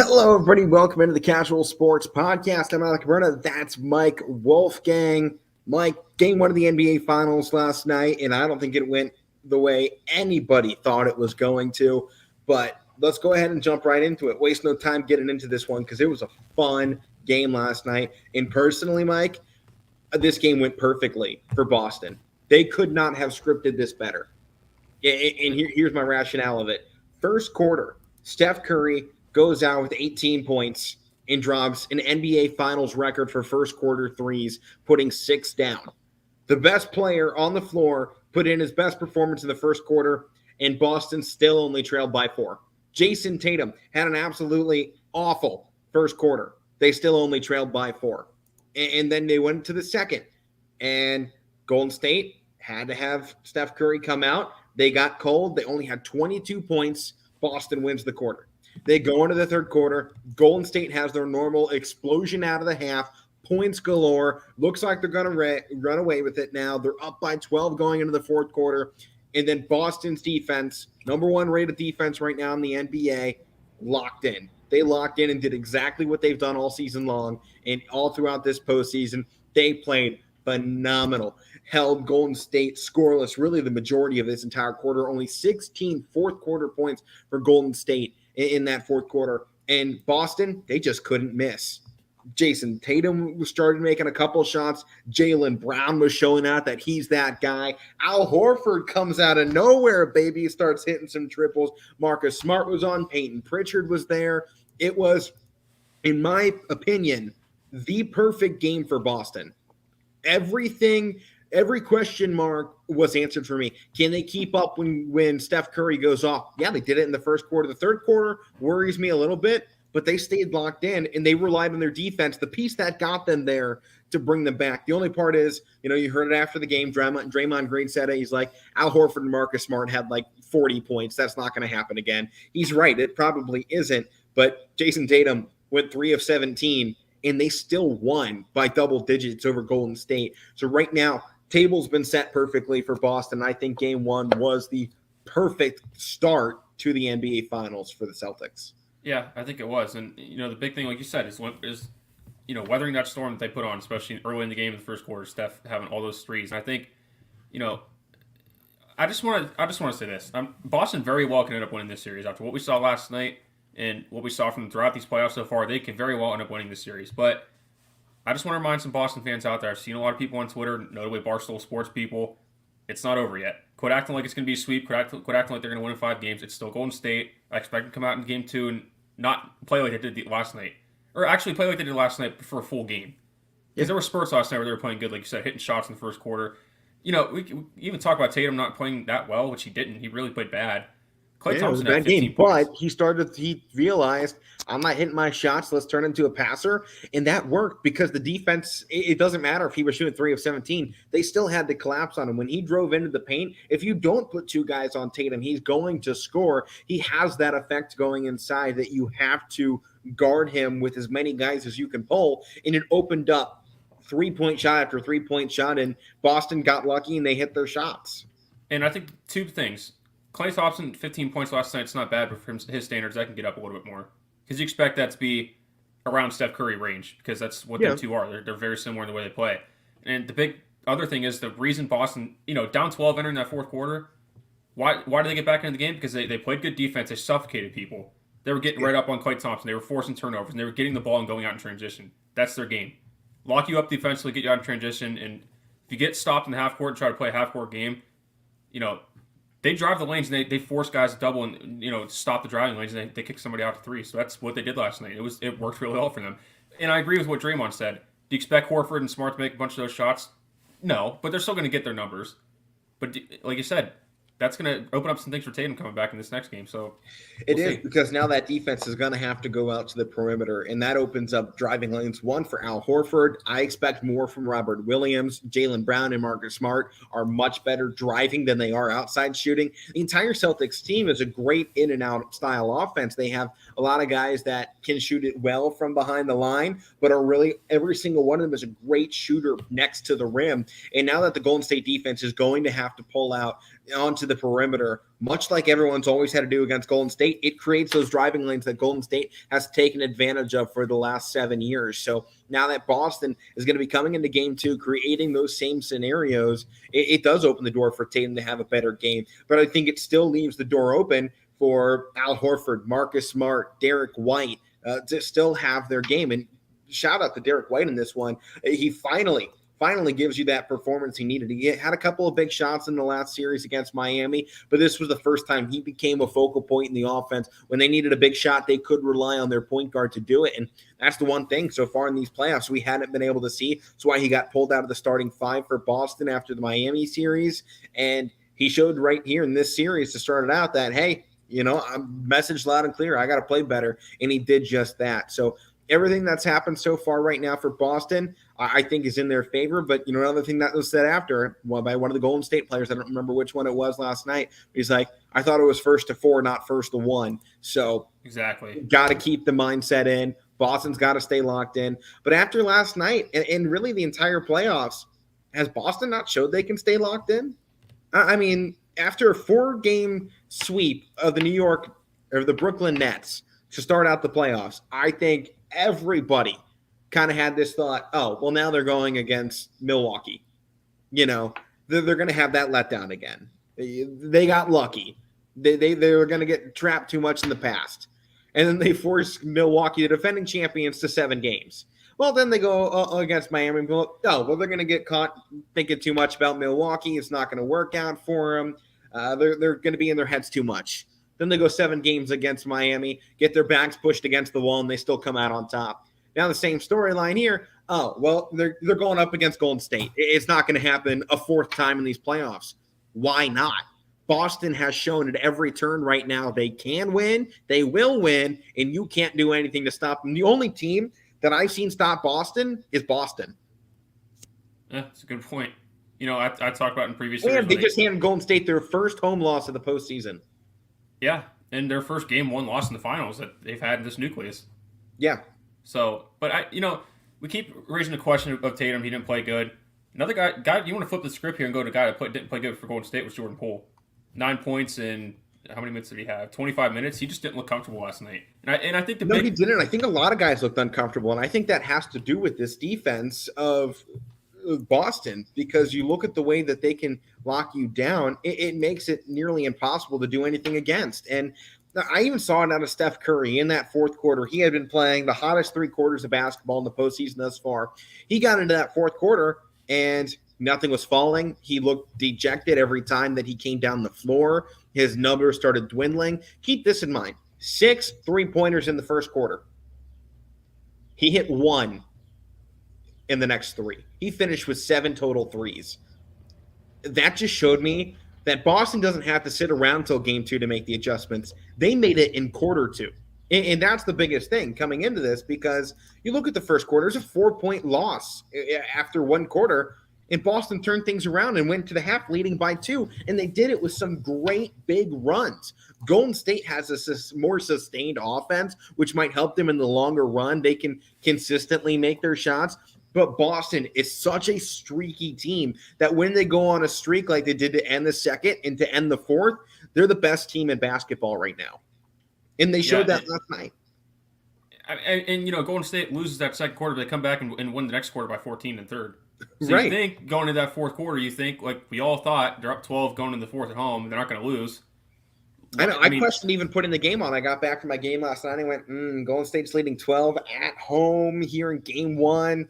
Hello, everybody. Welcome into the Casual Sports Podcast. I'm Alec Cabrera. That's Mike Wolfgang. Mike, game one of the NBA Finals last night, and I don't think it went the way anybody thought it was going to. But let's go ahead and jump right into it. Waste no time getting into this one because it was a fun game last night. And personally, Mike, this game went perfectly for Boston. They could not have scripted this better. And here's my rationale of it. First quarter, Steph Curry goes out with 18 points and drops an NBA Finals record for first quarter threes, putting 6 down. The best player on the floor put in his best performance in the first quarter, and Boston still only trailed by 4. Jason Tatum had an absolutely awful first quarter. They still only trailed by 4. And then they went to the second, and Golden State had to have Steph Curry come out. They got cold. They only had 22 points. Boston wins the quarter. They go into the third quarter. Golden State has their normal explosion out of the half, points galore. Looks like they're going to run away with it now. They're up by 12 going into the fourth quarter. And then Boston's defense, number one rated defense right now in the NBA, locked in. They locked in and did exactly what they've done all season long and all throughout this postseason. They played phenomenal. Held Golden State scoreless really the majority of this entire quarter. Only 16 fourth quarter points for Golden State in that fourth quarter. And Boston, they just couldn't miss. Jason Tatum started making a couple shots. Jaylen Brown was showing out that he's that guy. Al Horford comes out of nowhere, baby, starts hitting some triples. Marcus Smart was on. Peyton Pritchard was there. It was, in my opinion, the perfect game for Boston. Every question mark was answered for me. Can they keep up when Steph Curry goes off? Yeah, they did it in the first quarter. The third quarter worries me a little bit, but they stayed locked in, and they relied on their defense, the piece that got them there to bring them back. The only part is, you heard it after the game. Draymond Green said it. He's like, Al Horford and Marcus Smart had like 40 points. That's not going to happen again. He's right. It probably isn't, but Jason Tatum went 3 of 17, and they still won by double digits over Golden State. So right now, table's been set perfectly for Boston. I think game one was the perfect start to the NBA Finals for the Celtics. Yeah, I think it was. And, the big thing, like you said, is weathering that storm that they put on, especially early in the game in the first quarter, Steph having all those threes. And I think, I just want to say this. Boston very well can end up winning this series after what we saw last night and what we saw from them throughout these playoffs so far. They can very well end up winning this series. But I just want to remind some Boston fans out there. I've seen a lot of people on Twitter, notably Barstool Sports people. It's not over yet. Quit acting like it's going to be a sweep. Quit acting like they're going to win in 5 games. It's still Golden State. I expect them to come out in game 2 and not play like they did last night. Or actually play like they did last night for a full game. Because there were spurts last night where they were playing good, like you said, hitting shots in the first quarter. We even talk about Tatum not playing that well, which he didn't. He really played bad. Klay Thompson it was a bad game, but he realized, I'm not hitting my shots. Let's turn into a passer. And that worked because the defense, it doesn't matter if he was shooting 3 of 17. They still had to collapse on him. When he drove into the paint, if you don't put 2 guys on Tatum, he's going to score. He has that effect going inside that you have to guard him with as many guys as you can pull. And it opened up 3-point shot after 3-point shot, and Boston got lucky and they hit their shots. And I think 2 things. Klay Thompson, 15 points last night. It's not bad, but for his standards, that can get up a little bit more. Because you expect that to be around Steph Curry range, because that's what them two are. They're very similar in the way they play. And the big other thing is the reason Boston, down 12 entering that fourth quarter, why did they get back into the game? Because they played good defense. They suffocated people. They were getting right up on Klay Thompson. They were forcing turnovers, and they were getting the ball and going out in transition. That's their game. Lock you up defensively, get you out in transition, and if you get stopped in the half court and try to play a half court game, they drive the lanes and they force guys to double and stop the driving lanes and they kick somebody out to 3. So that's what they did last night. It worked really well for them. And I agree with what Draymond said. Do you expect Horford and Smart to make a bunch of those shots? No, but they're still going to get their numbers. But like you said, that's going to open up some things for Tatum coming back in this next game. So it is, because now that defense is going to have to go out to the perimeter, and that opens up driving lanes. 1 for Al Horford. I expect more from Robert Williams. Jaylen Brown and Marcus Smart are much better driving than they are outside shooting. The entire Celtics team is a great in and out style offense. They have a lot of guys that can shoot it well from behind the line, but are really, every single one of them is a great shooter next to the rim. And now that the Golden State defense is going to have to pull out onto the perimeter, much like everyone's always had to do against Golden State. It creates those driving lanes that Golden State has taken advantage of for the last 7 years. So now that Boston is going to be coming into game 2, creating those same scenarios, it does open the door for Tatum to have a better game. But I think it still leaves the door open for Al Horford, Marcus Smart, Derek White to still have their game. And shout out to Derek White in this one. He finally gives you that performance he needed. He had a couple of big shots in the last series against Miami, but this was the first time he became a focal point in the offense. When they needed a big shot, they could rely on their point guard to do it. And that's the one thing so far in these playoffs we hadn't been able to see. That's why he got pulled out of the starting 5 for Boston after the Miami series. And he showed right here in this series to start it out that, hey, I'm messaged loud and clear. I got to play better. And he did just that. So everything that's happened so far right now for Boston, I think is in their favor. But, another thing that was said after, by one of the Golden State players, I don't remember which one it was last night. He's like, I thought it was 1st to 4, not 1st to 1. So exactly, got to keep the mindset in. Boston's got to stay locked in. But after last night and really the entire playoffs, has Boston not showed they can stay locked in? I mean, after a 4-game sweep of the Brooklyn Nets to start out the playoffs, I think everybody kind of had this thought, oh, well, now they're going against Milwaukee. They're going to have that letdown again. They got lucky. They were going to get trapped too much in the past. And then they forced Milwaukee, the defending champions, to 7 games. Well, then they go against Miami and go, oh, well, they're going to get caught thinking too much about Milwaukee. It's not going to work out for them. They're going to be in their heads too much. Then they go 7 games against Miami, get their backs pushed against the wall, and they still come out on top. Now the same storyline here. Oh, well, they're going up against Golden State. It's not going to happen a 4th time in these playoffs. Why not? Boston has shown at every turn right now they can win, they will win, and you can't do anything to stop them. The only team that I've seen stop Boston is Boston. Yeah, that's a good point. I talked about in previous years. And they just handed Golden State their first home loss of the postseason. Yeah, and their first game 1 loss in the finals that they've had in this nucleus. Yeah. So, but we keep raising the question of Tatum. He didn't play good. Another guy, you want to flip the script here and go to a guy that didn't play good for Golden State was Jordan Poole. 9 points in how many minutes did he have? 25 minutes. He just didn't look comfortable last night. And I think he didn't. I think a lot of guys looked uncomfortable, and I think that has to do with this defense of Boston, because you look at the way that they can lock you down, it makes it nearly impossible to do anything against. And I even saw it out of Steph Curry in that 4th quarter. He had been playing the hottest 3 quarters of basketball in the postseason thus far. He got into that 4th quarter and nothing was falling. He looked dejected every time that he came down the floor. His numbers started dwindling. Keep this in mind. 6 3-pointers in the 1st quarter. He hit 1 in the next 3. He finished with 7 total threes. That just showed me that Boston doesn't have to sit around until game 2 to make the adjustments. They made it in quarter 2. And that's the biggest thing coming into this, because you look at the 1st quarter, it's a 4-point loss after 1 quarter, and Boston turned things around and went to the half leading by 2, and they did it with some great big runs. Golden State has a more sustained offense, which might help them in the longer run. They can consistently make their shots. But Boston is such a streaky team that when they go on a streak like they did to end the 2nd and to end the 4th, they're the best team in basketball right now. And they showed that last night. And Golden State loses that 2nd quarter, they come back and win the next quarter by 14 in 3rd. So right. You think going into that 4th quarter, you think, like we all thought, they're up 12 going into the 4th at home, they're not going to lose. I know. I questioned even putting the game on. I got back from my game last night and went, Golden State's leading 12 at home here in game 1.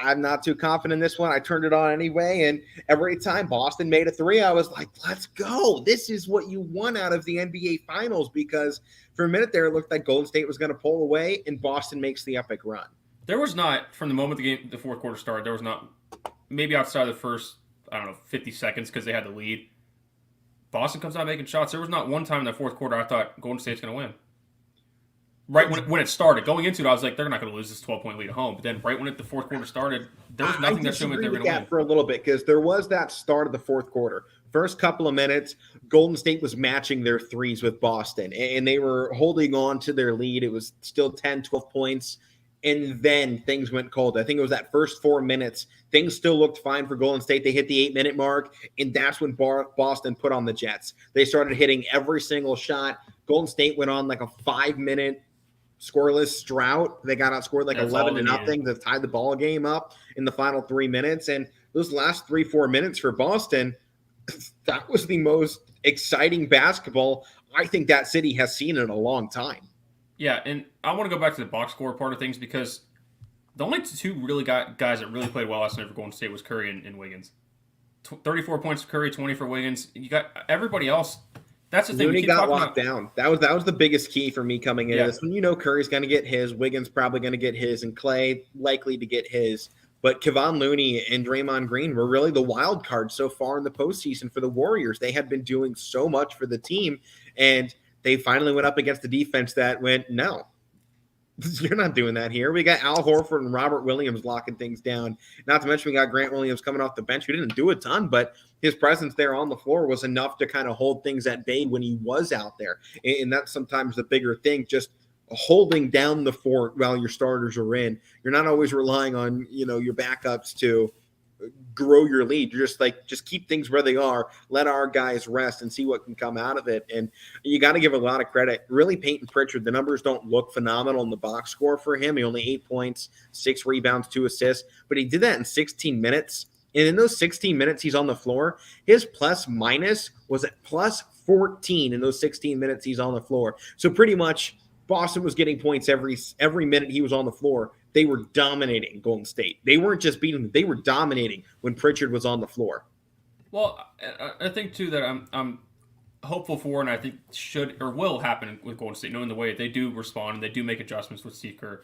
I'm not too confident in this one. I turned it on anyway, and every time Boston made a 3, I was like, let's go. This is what you want out of the NBA Finals, because for a minute there, it looked like Golden State was going to pull away, and Boston makes the epic run. There was not, from the moment the 4th quarter started, there was not, maybe outside the first, 50 seconds because they had the lead, Boston comes out making shots. There was not one time in the 4th quarter I thought Golden State's going to win. Right when it started, going into it, I was like, they're not going to lose this 12-point lead at home. But then right when the 4th quarter started, there was nothing that showed me they were going to win. For a little bit, because there was that start of the 4th quarter. First couple of minutes, Golden State was matching their threes with Boston, and they were holding on to their lead. It was still 10, 12 points. and then things went cold. I think it was that first 4 minutes. Things still looked fine for Golden State. They hit the 8-minute mark, and that's when Boston put on the Jets. They started hitting every single shot. Golden State went on like a 5-minute scoreless drought. They got outscored like 11-0 to tie the ball game up in the final 3 minutes. And those last 3-4 minutes for Boston, that was the most exciting basketball I think that city has seen in a long time. Yeah, and I want to go back to the box score part of things because the only two really guys that really played well last night for Golden State was Curry and Wiggins. 34 points for Curry, 20 for Wiggins. You got everybody else. That's the thing. Looney got locked down. That was the biggest key for me coming into this. When you know Curry's going to get his, Wiggins probably going to get his, and Clay likely to get his. But Kevon Looney and Draymond Green were really the wild card so far in the postseason for the Warriors. They had been doing so much for the team, and they finally went up against the defense that went, no, you're not doing that here. We got Al Horford and Robert Williams locking things down. Not to mention we got Grant Williams coming off the bench, who didn't do a ton, but his presence there on the floor was enough to kind of hold things at bay when he was out there. And that's sometimes the bigger thing, just holding down the fort while your starters are in. You're not always relying on, your backups to grow your lead. You're just keep things where they are, let our guys rest and see what can come out of it. And you got to give a lot of credit. Really, Peyton Pritchard, the numbers don't look phenomenal in the box score for him. He only 8 points, 6 rebounds, 2 assists, but he did that in 16 minutes. And in those 16 minutes he's on the floor, his plus minus was at plus 14 in those 16 minutes he's on the floor. So pretty much Boston was getting points every minute he was on the floor. They were dominating Golden State. They weren't just beating them. They were dominating when Pritchard was on the floor. Well, I think, too, that I'm hopeful for, and I think should or will happen with Golden State, knowing the way they do respond and they do make adjustments with Steve Kerr.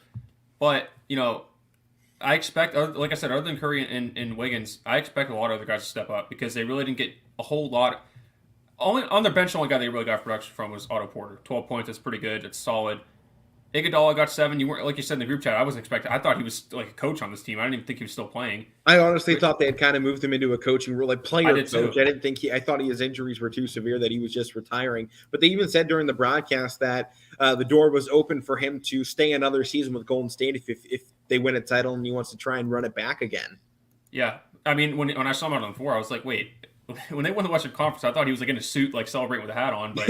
But, I expect, like I said, other than Curry and Wiggins, I expect a lot of other guys to step up because they really didn't get a whole lot. Only on their bench, the only guy they really got production from was Otto Porter. 12 points, that's pretty good. It's solid. Iguodala got 7. You weren't, like you said in the group chat, I wasn't expecting. I thought he was like a coach on this team. I didn't even think he was still playing. I honestly thought they had kind of moved him into a coaching role, like player coach. Too. I didn't think I thought his injuries were too severe that he was just retiring. But they even said during the broadcast that the door was open for him to stay another season with Golden State if they win a title and he wants to try and run it back again. Yeah, I mean when I saw him out on the floor, I was like, wait. When they won the Western Conference, I thought he was like in a suit, like celebrating with a hat on. But,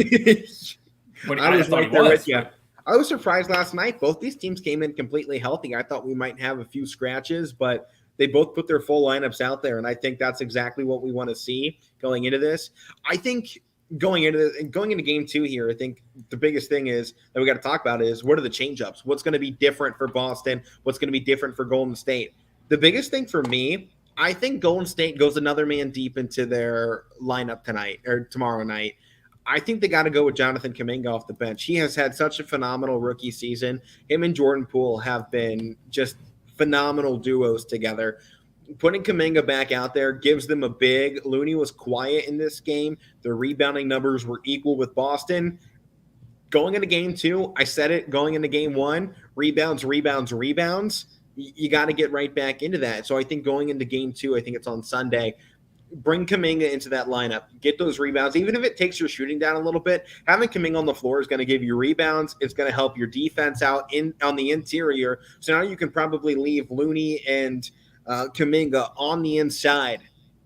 I was right there with you. I was surprised last night. Both these teams came in completely healthy. I thought we might have a few scratches, but they both put their full lineups out there, and I think that's exactly what we want to see going into this. I think going into game 2 here, I think the biggest thing is that we got to talk about is what are the change-ups? What's going to be different for Boston? What's going to be different for Golden State? The biggest thing for me, I think Golden State goes another man deep into their lineup tonight or tomorrow night. I think they got to go with Jonathan Kuminga off the bench. He has had such a phenomenal rookie season. Him and Jordan Poole have been just phenomenal duos together. Putting Kuminga back out there gives them a big. Looney was quiet in this game. Their rebounding numbers were equal with Boston. Going into game 2, I said it, going into game 1, rebounds. You got to get right back into that. So I think going into game 2, I think it's on Sunday, bring Kuminga into that lineup, get those rebounds. Even if it takes your shooting down a little bit, having Kuminga on the floor is going to give you rebounds. It's going to help your defense out on the interior. So now you can probably leave Looney and Kuminga on the inside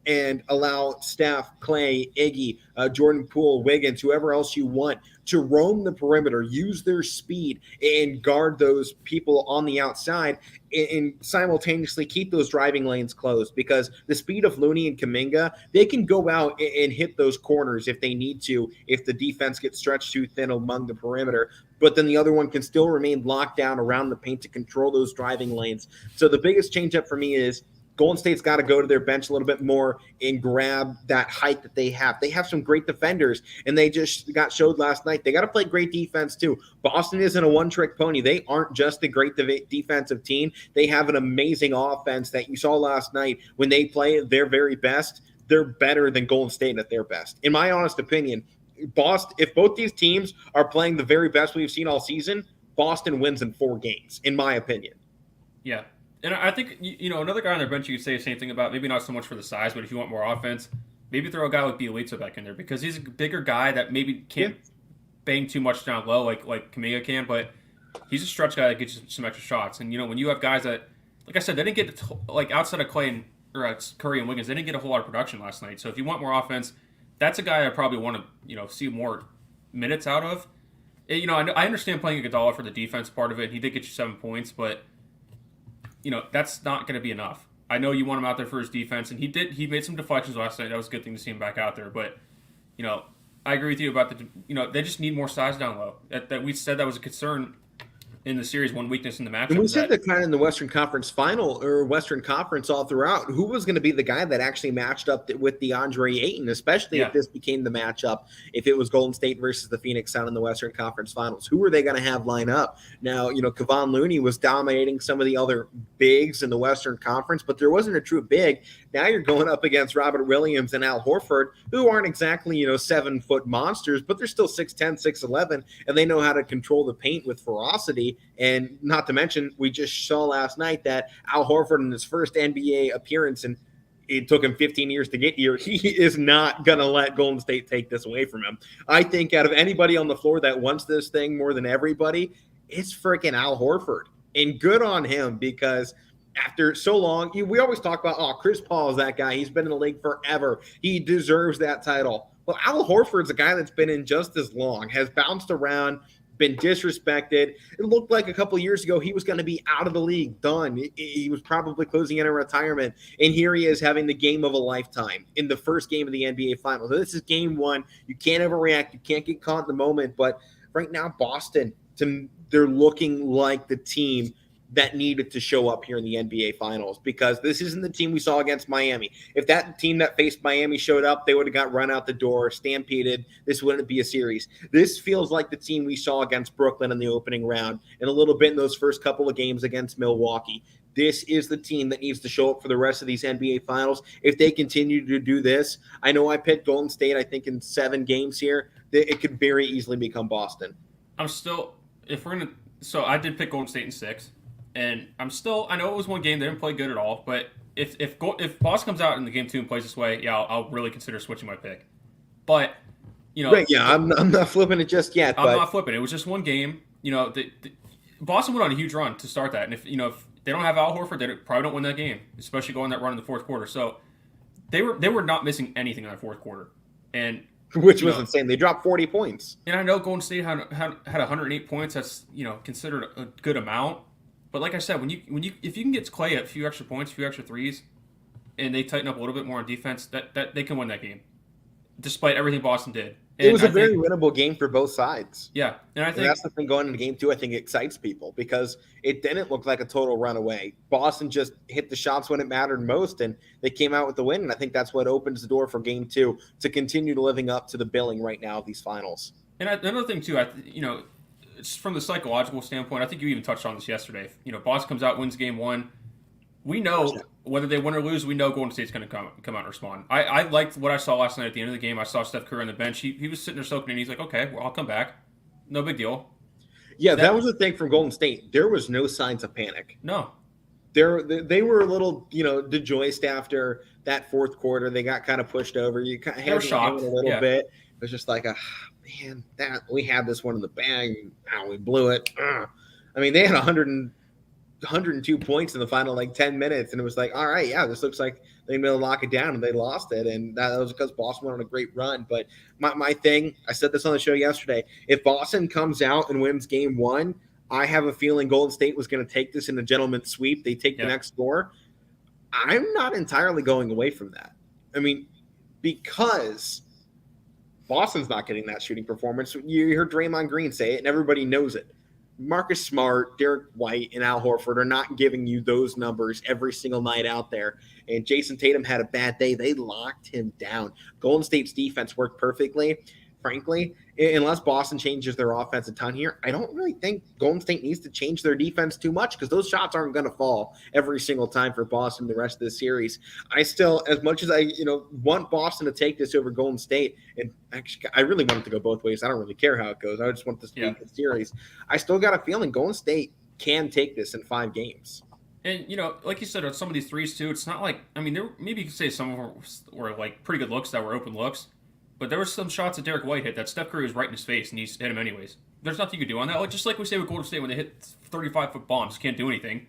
and allow Steph, Clay, Iggy, Jordan Poole, Wiggins, whoever else you want to roam the perimeter, use their speed and guard those people on the outside and simultaneously keep those driving lanes closed, because the speed of Looney and Kuminga, they can go out and hit those corners if they need to, if the defense gets stretched too thin among the perimeter. But then the other one can still remain locked down around the paint to control those driving lanes. So the biggest change up for me is Golden State's got to go to their bench a little bit more and grab that height that they have. They have some great defenders, and they just got showed last night. They got to play great defense too. Boston isn't a one-trick pony. They aren't just a great defensive team. They have an amazing offense that you saw last night. When they play at their very best, they're better than Golden State at their best. In my honest opinion, Boston, if both these teams are playing the very best we've seen all season, Boston wins in 4 games, in my opinion. Yeah. And I think, another guy on their bench you could say the same thing about, maybe not so much for the size, but if you want more offense, maybe throw a guy like Bielitsa back in there, because he's a bigger guy that maybe can't bang too much down low like Kuminga can, but He's a stretch guy that gets you some extra shots. And, when you have guys that, like I said, they didn't get, outside of Clay or Curry and Wiggins, they didn't get a whole lot of production last night. So if you want more offense, that's a guy I probably want to, see more minutes out of. I understand playing Iguodala for the defense part of it. He did get you 7 points, but, that's not going to be enough. I know you want him out there for his defense, and he made some deflections last night. That was a good thing to see him back out there. But, I agree with you about they just need more size down low. That we said that was a concern in the series, one weakness in the matchup. And we said that kind of in the Western Conference final or Western Conference all throughout, who was going to be the guy that actually matched up with DeAndre Ayton, especially if this became the matchup, if it was Golden State versus the Phoenix Sun in the Western Conference finals. Who were they going to have line up? Now, Kevon Looney was dominating some of the other bigs in the Western Conference, but there wasn't a true big. Now you're going up against Robert Williams and Al Horford, who aren't exactly, 7-foot monsters, but they're still 6'10", 6'11", and they know how to control the paint with ferocity. And not to mention, we just saw last night that Al Horford in his first NBA appearance, and it took him 15 years to get here, he is not going to let Golden State take this away from him. I think out of anybody on the floor that wants this thing more than everybody, it's freaking Al Horford. And good on him, because after so long, we always talk about, Chris Paul is that guy. He's been in the league forever. He deserves that title. Well, Al Horford's a guy that's been in just as long, has bounced around, been disrespected. It looked like a couple of years ago he was going to be out of the league, done. He was probably closing in a retirement, and here he is having the game of a lifetime in the first game of the NBA Finals. So this is game one. You can't overreact. You can't get caught in the moment. But right now, Boston, they're looking like the team that needed to show up here in the NBA Finals, because this isn't the team we saw against Miami. If that team that faced Miami showed up, they would have got run out the door, stampeded. This wouldn't be a series. This feels like the team we saw against Brooklyn in the opening round and a little bit in those first couple of games against Milwaukee. This is the team that needs to show up for the rest of these NBA Finals. If they continue to do this, I know I picked Golden State, I think, in 7 games here. It could very easily become Boston. So I did pick Golden State in 6. And I know it was one game, they didn't play good at all, but if Boston comes out in the game 2 and plays this way, I'll really consider switching my pick. But, right, I'm not flipping it just yet. I'm not flipping. It was just one game. Boston went on a huge run to start that, and if they don't have Al Horford, they probably don't win that game, especially going that run in the fourth quarter. So they were not missing anything in that fourth quarter, and which was insane. They dropped 40 points. And I know Golden State had 108 points. That's considered a good amount. But like I said, if you can get Clay a few extra points, a few extra threes, and they tighten up a little bit more on defense, that they can win that game, despite everything Boston did. And it was a very winnable game for both sides. Yeah, and I think that's the thing going into game 2. I think excites people because it didn't look like a total runaway. Boston just hit the shots when it mattered most, and they came out with the win. And I think that's what opens the door for game 2 to continue to living up to the billing right now of these finals. And another thing too, it's from the psychological standpoint. I think you even touched on this yesterday. Boston comes out, wins game 1. We know whether they win or lose. We know Golden State's going to come out and respond. I liked what I saw last night at the end of the game. I saw Steph Curry on the bench. He was sitting there soaking, and he's like, "Okay, well, I'll come back. No big deal." Yeah, that was the thing from Golden State. There was no signs of panic. No, they were a little, dejoiced after that fourth quarter. They got kind of pushed over. You kind of had shocked a little bit. It was just like, man, that we had this one in the bag. We blew it. I mean, they had 102 points in the final 10 minutes, and it was like, all right, yeah, this looks like they may lock it down, and they lost it, and that was because Boston went on a great run. But my thing, I said this on the show yesterday, if Boston comes out and wins game 1, I have a feeling Golden State was going to take this in a gentleman's sweep. They take the next score. I'm not entirely going away from that. I mean, because Boston's not getting that shooting performance. You heard Draymond Green say it, and everybody knows it. Marcus Smart, Derek White, and Al Horford are not giving you those numbers every single night out there. And Jason Tatum had a bad day. They locked him down. Golden State's defense worked perfectly. Frankly, unless Boston changes their offense a ton here, I don't really think Golden State needs to change their defense too much because those shots aren't going to fall every single time for Boston the rest of the series. I still, as much as I want Boston to take this over Golden State, and actually I really want it to go both ways. I don't really care how it goes. I just want this to be a good series. I still got a feeling Golden State can take this in 5 games. And, like you said, on some of these threes too, it's not like, maybe you could say some of them were pretty good looks that were open looks. But there were some shots that Derek White hit that Steph Curry was right in his face, and he hit him anyways. there's nothing you can do on that. Like just like we say with Golden State when they hit 35-foot bombs, can't do anything.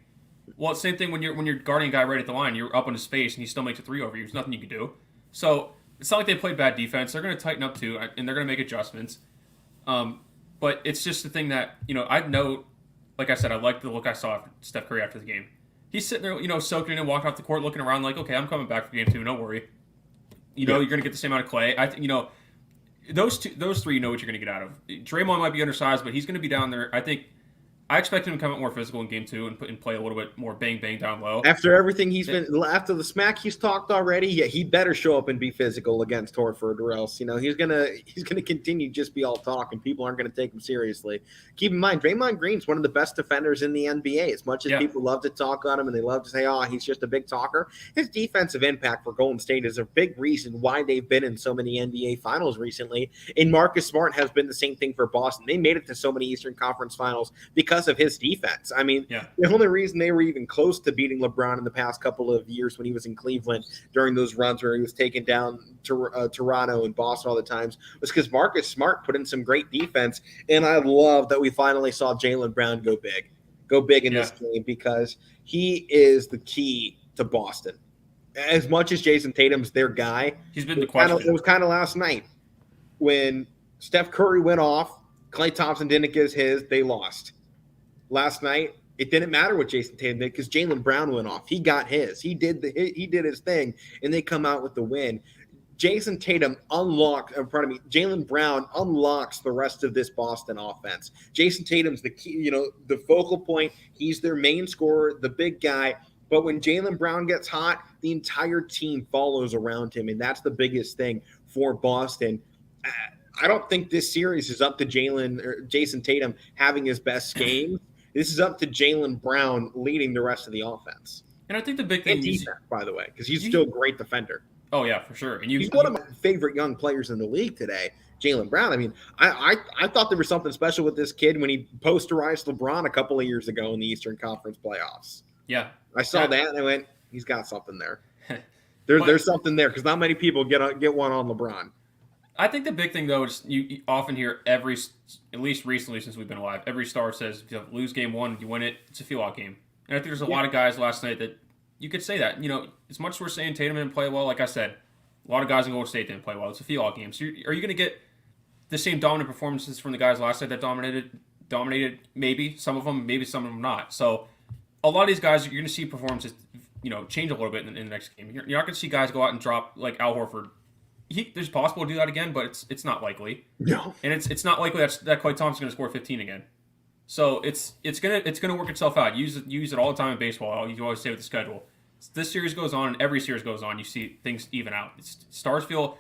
Well, it's the same thing when you're guarding a guy right at the line, you're up on his face and he still makes a three over you. There's nothing you can do. So it's not like they played bad defense. They're going to tighten up too, and they're going to make adjustments. But it's just the thing that I know. Like I said, I liked the look I saw of Steph Curry after the game. He's sitting there, soaking in and walking off the court, looking around like, okay, I'm coming back for game 2. Don't worry. You're going to get the same amount of Clay. I think those three, you know what you're going to get out of. Draymond might be undersized, but he's going to be down there. I expect him to come out more physical in game 2 and play a little bit more bang down low. After everything after the smack he's talked already, yeah, he better show up and be physical against Horford, or else he's gonna continue to just be all talk, and people aren't gonna take him seriously. Keep in mind, Draymond Green's one of the best defenders in the NBA. As much as people love to talk on him and they love to say, "Oh, he's just a big talker," his defensive impact for Golden State is a big reason why they've been in so many NBA Finals recently. And Marcus Smart has been the same thing for Boston. They made it to so many Eastern Conference Finals because of his defense. I mean, the only reason they were even close to beating LeBron in the past couple of years when he was in Cleveland during those runs where he was taking down Toronto and Boston all the times was because Marcus Smart put in some great defense. And I love that we finally saw Jaylen Brown go big in this game, because he is the key to Boston. As much as Jason Tatum's their guy, he's been the question. It was kind of last night when Steph Curry went off, Klay Thompson didn't get his, they lost. Last night, it didn't matter what Jason Tatum did because Jaylen Brown went off. He got his. He did his thing, and they come out with the win. Jaylen Brown unlocks the rest of this Boston offense. Jason Tatum's the key, the focal point. He's their main scorer, the big guy. But when Jaylen Brown gets hot, the entire team follows around him, and that's the biggest thing for Boston. I don't think this series is up to Jason Tatum having his best game. This is up to Jaylen Brown leading the rest of the offense. And I think the big thing is defense, by the way, because he's still a great defender. Oh, yeah, for sure. And he's one of my favorite young players in the league today, Jaylen Brown. I mean, I thought there was something special with this kid when he posterized LeBron a couple of years ago in the Eastern Conference playoffs. Yeah. I saw that, and I went, he's got something there. There's something there, because not many people get one on LeBron. I think the big thing, though, is you often hear at least recently since we've been alive, every star says if you lose game 1, you win it, it's a feel-out game. And I think there's a lot of guys last night that you could say that. As much as we're saying Tatum didn't play well, like I said, a lot of guys in Golden State didn't play well. It's a feel-out game. So are you going to get the same dominant performances from the guys last night that dominated maybe some of them not. So a lot of these guys, you're going to see performances change a little bit in the next game. You're not going to see guys go out and drop like Al Horford. There's possible to do that again, but it's not likely. No, and it's not likely that Klay Thompson's going to score 15 again. So it's gonna work itself out. Use it all the time in baseball. You always say with the schedule. This series goes on, and every series goes on. You see things even out. Stars feel,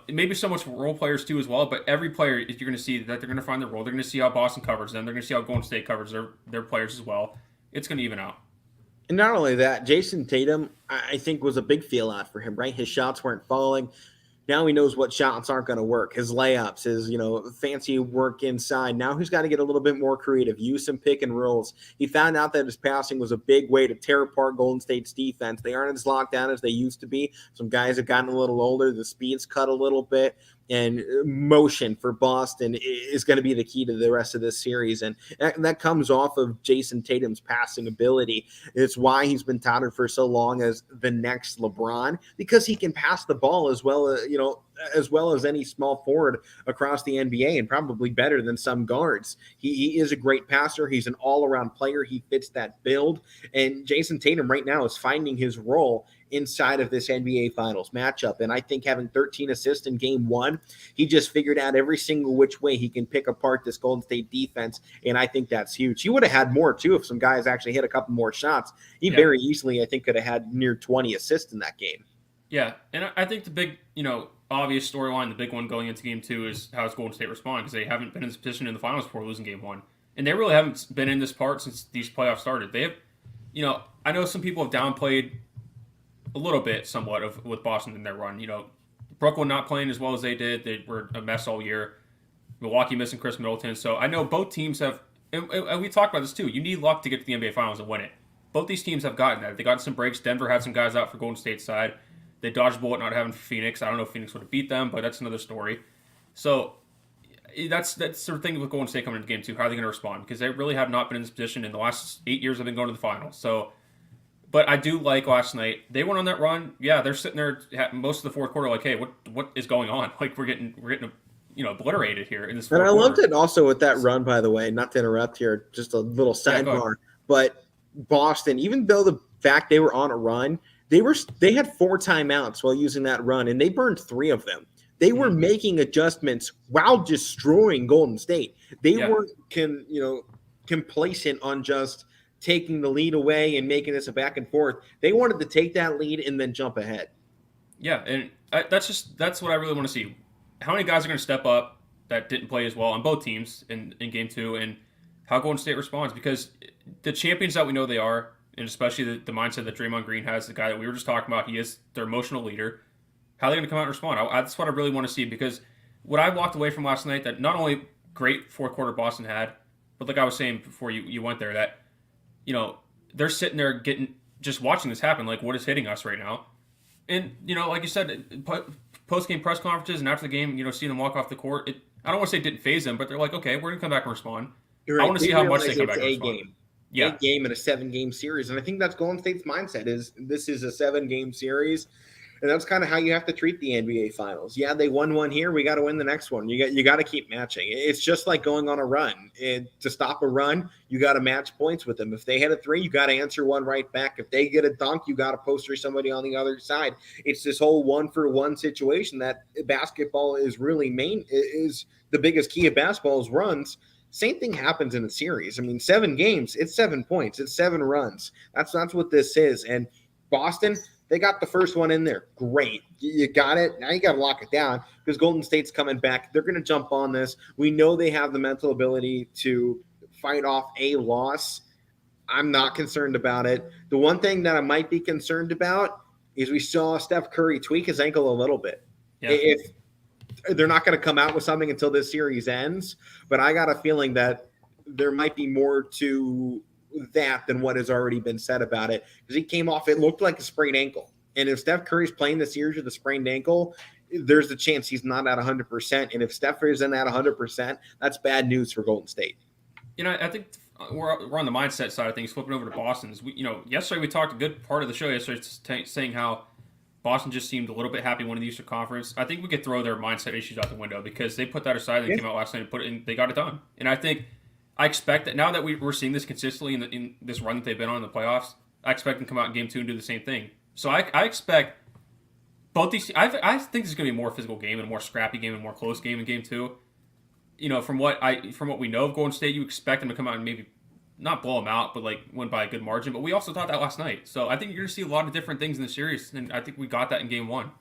maybe so much role players too as well. But every player, you're going to see that they're going to find their role. They're going to see how Boston covers them. They're going to see how Golden State covers their players as well. It's going to even out. And not only that, Jason Tatum, I think, was a big feel out for him. Right, his shots weren't falling. Now he knows what shots aren't going to work. His layups, his fancy work inside. Now he's got to get a little bit more creative, use some pick and rolls. He found out that his passing was a big way to tear apart Golden State's defense. They aren't as locked down as they used to be. Some guys have gotten a little older. The speed's cut a little bit. And motion for Boston is going to be the key to the rest of this series. And that comes off of Jason Tatum's passing ability. It's why he's been touted for so long as the next LeBron, because he can pass the ball as well as any small forward across the NBA, and probably better than some guards. He is a great passer. He's an all-around player. He fits that build. And Jason Tatum right now is finding his role inside of this NBA Finals matchup. And I think having 13 assists in game 1, he just figured out every single which way he can pick apart this Golden State defense. And I think that's huge. He would have had more too if some guys actually hit a couple more shots. He very easily, I think, could have had near 20 assists in that game. Yeah. And I think the big, obvious storyline, the big one going into game 2 is how does Golden State respond? Because they haven't been in this position in the finals before losing game 1. And they really haven't been in this part since these playoffs started. They have, I know some people have downplayed a little bit somewhat with Boston in their run. Brooklyn not playing as well as they did. They were a mess all year. Milwaukee missing Chris Middleton. So I know both teams have, and we talked about this too, you need luck to get to the NBA Finals and win it. Both these teams have gotten that. They got some breaks. Denver had some guys out for Golden State's side. They dodged a bullet not having Phoenix. I don't know if Phoenix would have beat them, but that's another story. So that's the sort of thing with Golden State coming into game two. How are they going to respond? Because they really have not been in this position in the last 8 years. They've been going to the finals. So, but I do like last night. They went on that run. Yeah, they're sitting there most of the fourth quarter, like, hey, what is going on? Like we're getting obliterated here in this. And I quarter. loved it also with that run, by the way. Not to interrupt here, just a little sidebar. But Boston, even though the fact they were on a run, they had 4 timeouts while using that run, and they burned 3 of them. They were making adjustments while destroying Golden State. They weren't complacent on just taking the lead away and making this a back and forth. They wanted to take that lead and then jump ahead. Yeah, and that's what I really want to see. How many guys are going to step up that didn't play as well on both teams in game 2, and how Golden State responds? Because the champions that we know they are, and especially the mindset that Draymond Green has, the guy that we were just talking about, he is their emotional leader. How are they going to come out and respond? That's what I really want to see, because what I walked away from last night, that not only great fourth quarter Boston had, but like I was saying before you went there, that they're sitting there just watching this happen, like what is hitting us right now. And, like you said, post-game press conferences and after the game, seeing them walk off the court, I don't want to say it didn't phase them, but they're like, okay, we're going to come back and respond. Right. I want to see how much they come back and respond. Game. Yeah. 8-game in a 7-game series. And I think that's Golden State's mindset is this is a 7-game series. And that's kind of how you have to treat the NBA Finals. Yeah, they won one here. We got to win the next one. You got to keep matching. It's just like going on a run. And to stop a run, you got to match points with them. If they hit a 3, you got to answer one right back. If they get a dunk, you got to poster somebody on the other side. It's this whole 1-for-1 situation that basketball is really is the biggest key of basketball is runs. Same thing happens in a series. I mean, 7 games, it's 7 points, it's 7 runs. That's what this is. And Boston, they got the first one in there. Great. You got it. Now you got to lock it down because Golden State's coming back. They're going to jump on this. We know they have the mental ability to fight off a loss. I'm not concerned about it. The one thing that I might be concerned about is we saw Steph Curry tweak his ankle a little bit. Yeah. If they're not going to come out with something until this series ends, but I got a feeling that there might be more to that than what has already been said about it, because he came off, it looked like a sprained ankle. And if Steph Curry's playing the series with a sprained ankle, there's a chance he's not at 100%. And if Steph isn't at 100%, that's bad news for Golden State. I think we're on the mindset side of things, flipping over to Boston. Yesterday we talked a good part of the show yesterday saying how Boston just seemed a little bit happy winning the Eastern Conference. I think we could throw their mindset issues out the window because they put that aside and came out last night and put it in, they got it done. And I expect that now that we're seeing this consistently in this run that they've been on in the playoffs, I expect them to come out in game 2 and do the same thing. So I expect both these. I think this is going to be a more physical game and a more scrappy game and a more close game in game 2. From what we know of Golden State, you expect them to come out and maybe not blow them out, but like win by a good margin. But we also thought that last night. So I think you're going to see a lot of different things in the series, and I think we got that in game 1.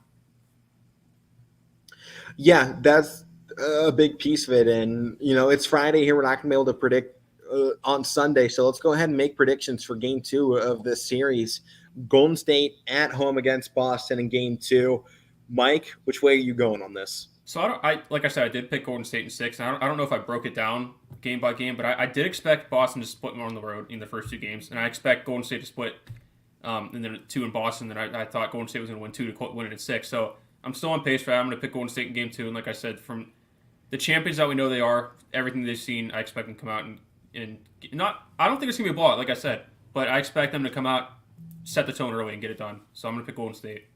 Yeah, that's a big piece of it. And, it's Friday here. We're not going to be able to predict on Sunday. So let's go ahead and make predictions for game 2 of this series. Golden State at home against Boston in game 2. Mike, which way are you going on this? So like I said, I did pick Golden State in 6. And I don't know if I broke it down game by game, but I did expect Boston to split on the road in the first 2 games. And I expect Golden State to split and then 2 in Boston. And I thought Golden State was going to win 2 to win it in 6. So I'm still on pace for that. I'm going to pick Golden State in game 2. And like I said, from the champions that we know they are, everything they've seen, I expect them to come out and not. I don't think it's going to be a blowout, like I said, but I expect them to come out, set the tone early, and get it done. So I'm going to pick Golden State.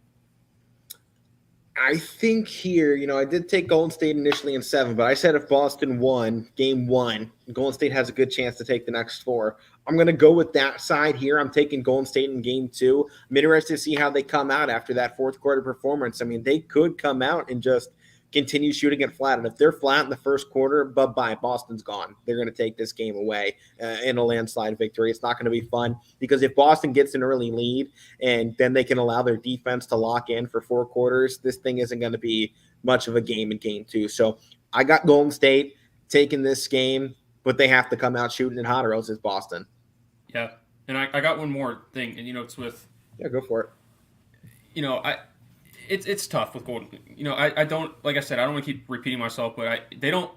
I think here, I did take Golden State initially in 7, but I said if Boston won game 1, Golden State has a good chance to take the next 4. I'm going to go with that side here. I'm taking Golden State in game 2. I'm interested to see how they come out after that fourth quarter performance. I mean, they could come out and just continue shooting it flat. And if they're flat in the first quarter, bye-bye, Boston's gone. They're going to take this game away in a landslide victory. It's not going to be fun because if Boston gets an early lead and then they can allow their defense to lock in for 4 quarters, this thing isn't going to be much of a game in game 2. So I got Golden State taking this game, but they have to come out shooting it hot or else it's Boston. Yeah, and I got one more thing, and it's with – yeah, go for it. It's tough with Golden. I don't, like I said, I don't want to keep repeating myself, but they don't.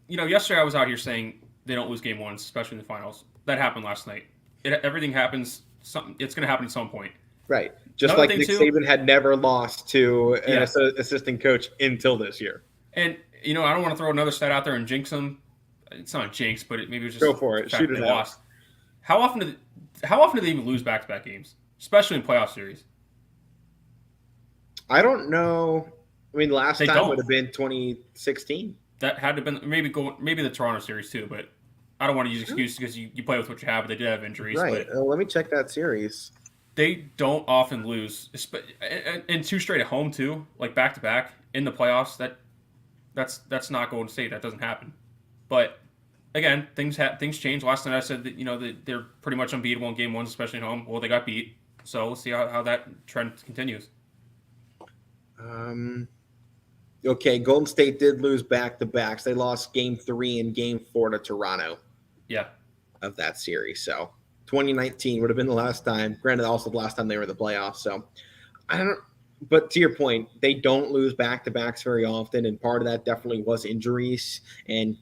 Yesterday I was out here saying they don't lose game 1, especially in the finals. That happened last night. Everything happens. It's going to happen at some point. Right. Just like Nick Saban had never lost to an assistant coach until this year. And, I don't want to throw another stat out there and jinx them. It's not a jinx, but maybe it was just Go for it. the fact Shoot that it they out. lost. How often do they even lose back-to-back games, especially in playoff series? I don't know. I mean, last They time would don't. have been 2016. That had to have been maybe the Toronto series too, but I don't want to use excuses because you play with what you have, but they did have injuries. Right. But Let me check that series. they don't often lose, and two straight at home too, like back-to-back in the playoffs. That's not Golden State. That doesn't happen. But again, things change. Last night I said that they're pretty much unbeatable in game ones, especially at home. Well, they got beat, so we'll see how that trend continues. Okay, Golden State did lose back-to-backs. They lost Game 3 and Game 4 to Toronto. Yeah. Of that series. So 2019 would have been the last time. Granted, also the last time they were in the playoffs. So I don't. But to your point, they don't lose back-to-backs very often, and part of that definitely was injuries. And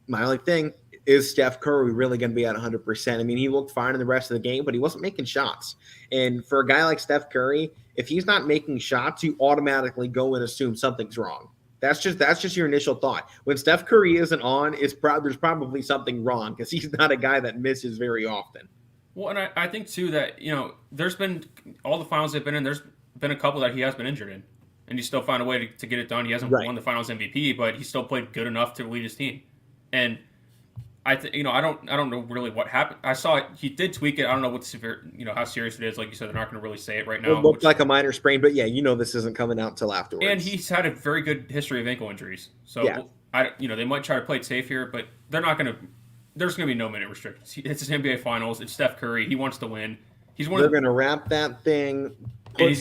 my only thing is Steph Curry really going to be at 100%? I mean, he looked fine in the rest of the game, but he wasn't making shots. And for a guy like Steph Curry, if he's not making shots, you automatically go and assume something's wrong. That's just your initial thought. When Steph Curry isn't on, there's probably something wrong because he's not a guy that misses very often. Well, and I think too that there's been all the finals they've been in. There's been a couple that he has been injured in, and he still found a way to get it done. He hasn't won the Finals MVP, but he still played good enough to lead his team. And I don't know really what happened. I saw it. He did tweak it. I don't know what severe, how serious it is. Like you said, they're not going to really say it right now. It looked like a minor sprain, but yeah, this isn't coming out until afterwards. And he's had a very good history of ankle injuries. So they might try to play it safe here, but they're not going to. There's going to be no minute restrictions. It's his NBA Finals. It's Steph Curry. He wants to win. They're going to wrap that thing. Put he's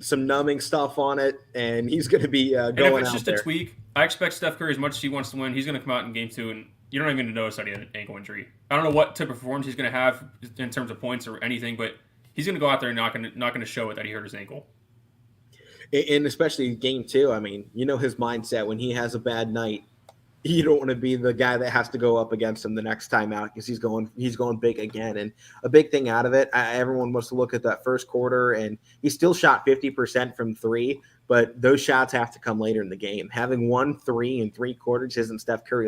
some numbing stuff on it, and he's going to be going out there. And if it's just a tweak, I expect Steph Curry, as much as he wants to win, he's going to come out in Game 2, and you're not even going to notice that he had an ankle injury. I don't know what type of performance he's going to have in terms of points or anything, but he's going to go out there and not going to show it that he hurt his ankle. And especially Game 2, I mean, his mindset when he has a bad night. You don't want to be the guy that has to go up against him the next time out because he's going big again. And a big thing out of it, everyone wants to look at that first quarter, and he still shot 50% from three, but those shots have to come later in the game. Having 1 3 in 3 quarters isn't Steph Curry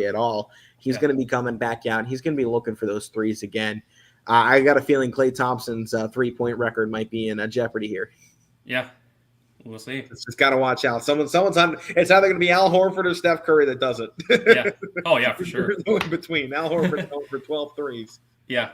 at all. He's going to be coming back out. He's going to be looking for those threes again. I got a feeling Klay Thompson's 3-point record might be in jeopardy here. Yeah. We'll see. It's just got to watch out. Someone's on. It's either going to be Al Horford or Steph Curry that does it. Yeah. Oh, yeah, for sure. There's no in between. Al Horford going for 12 threes. Yeah.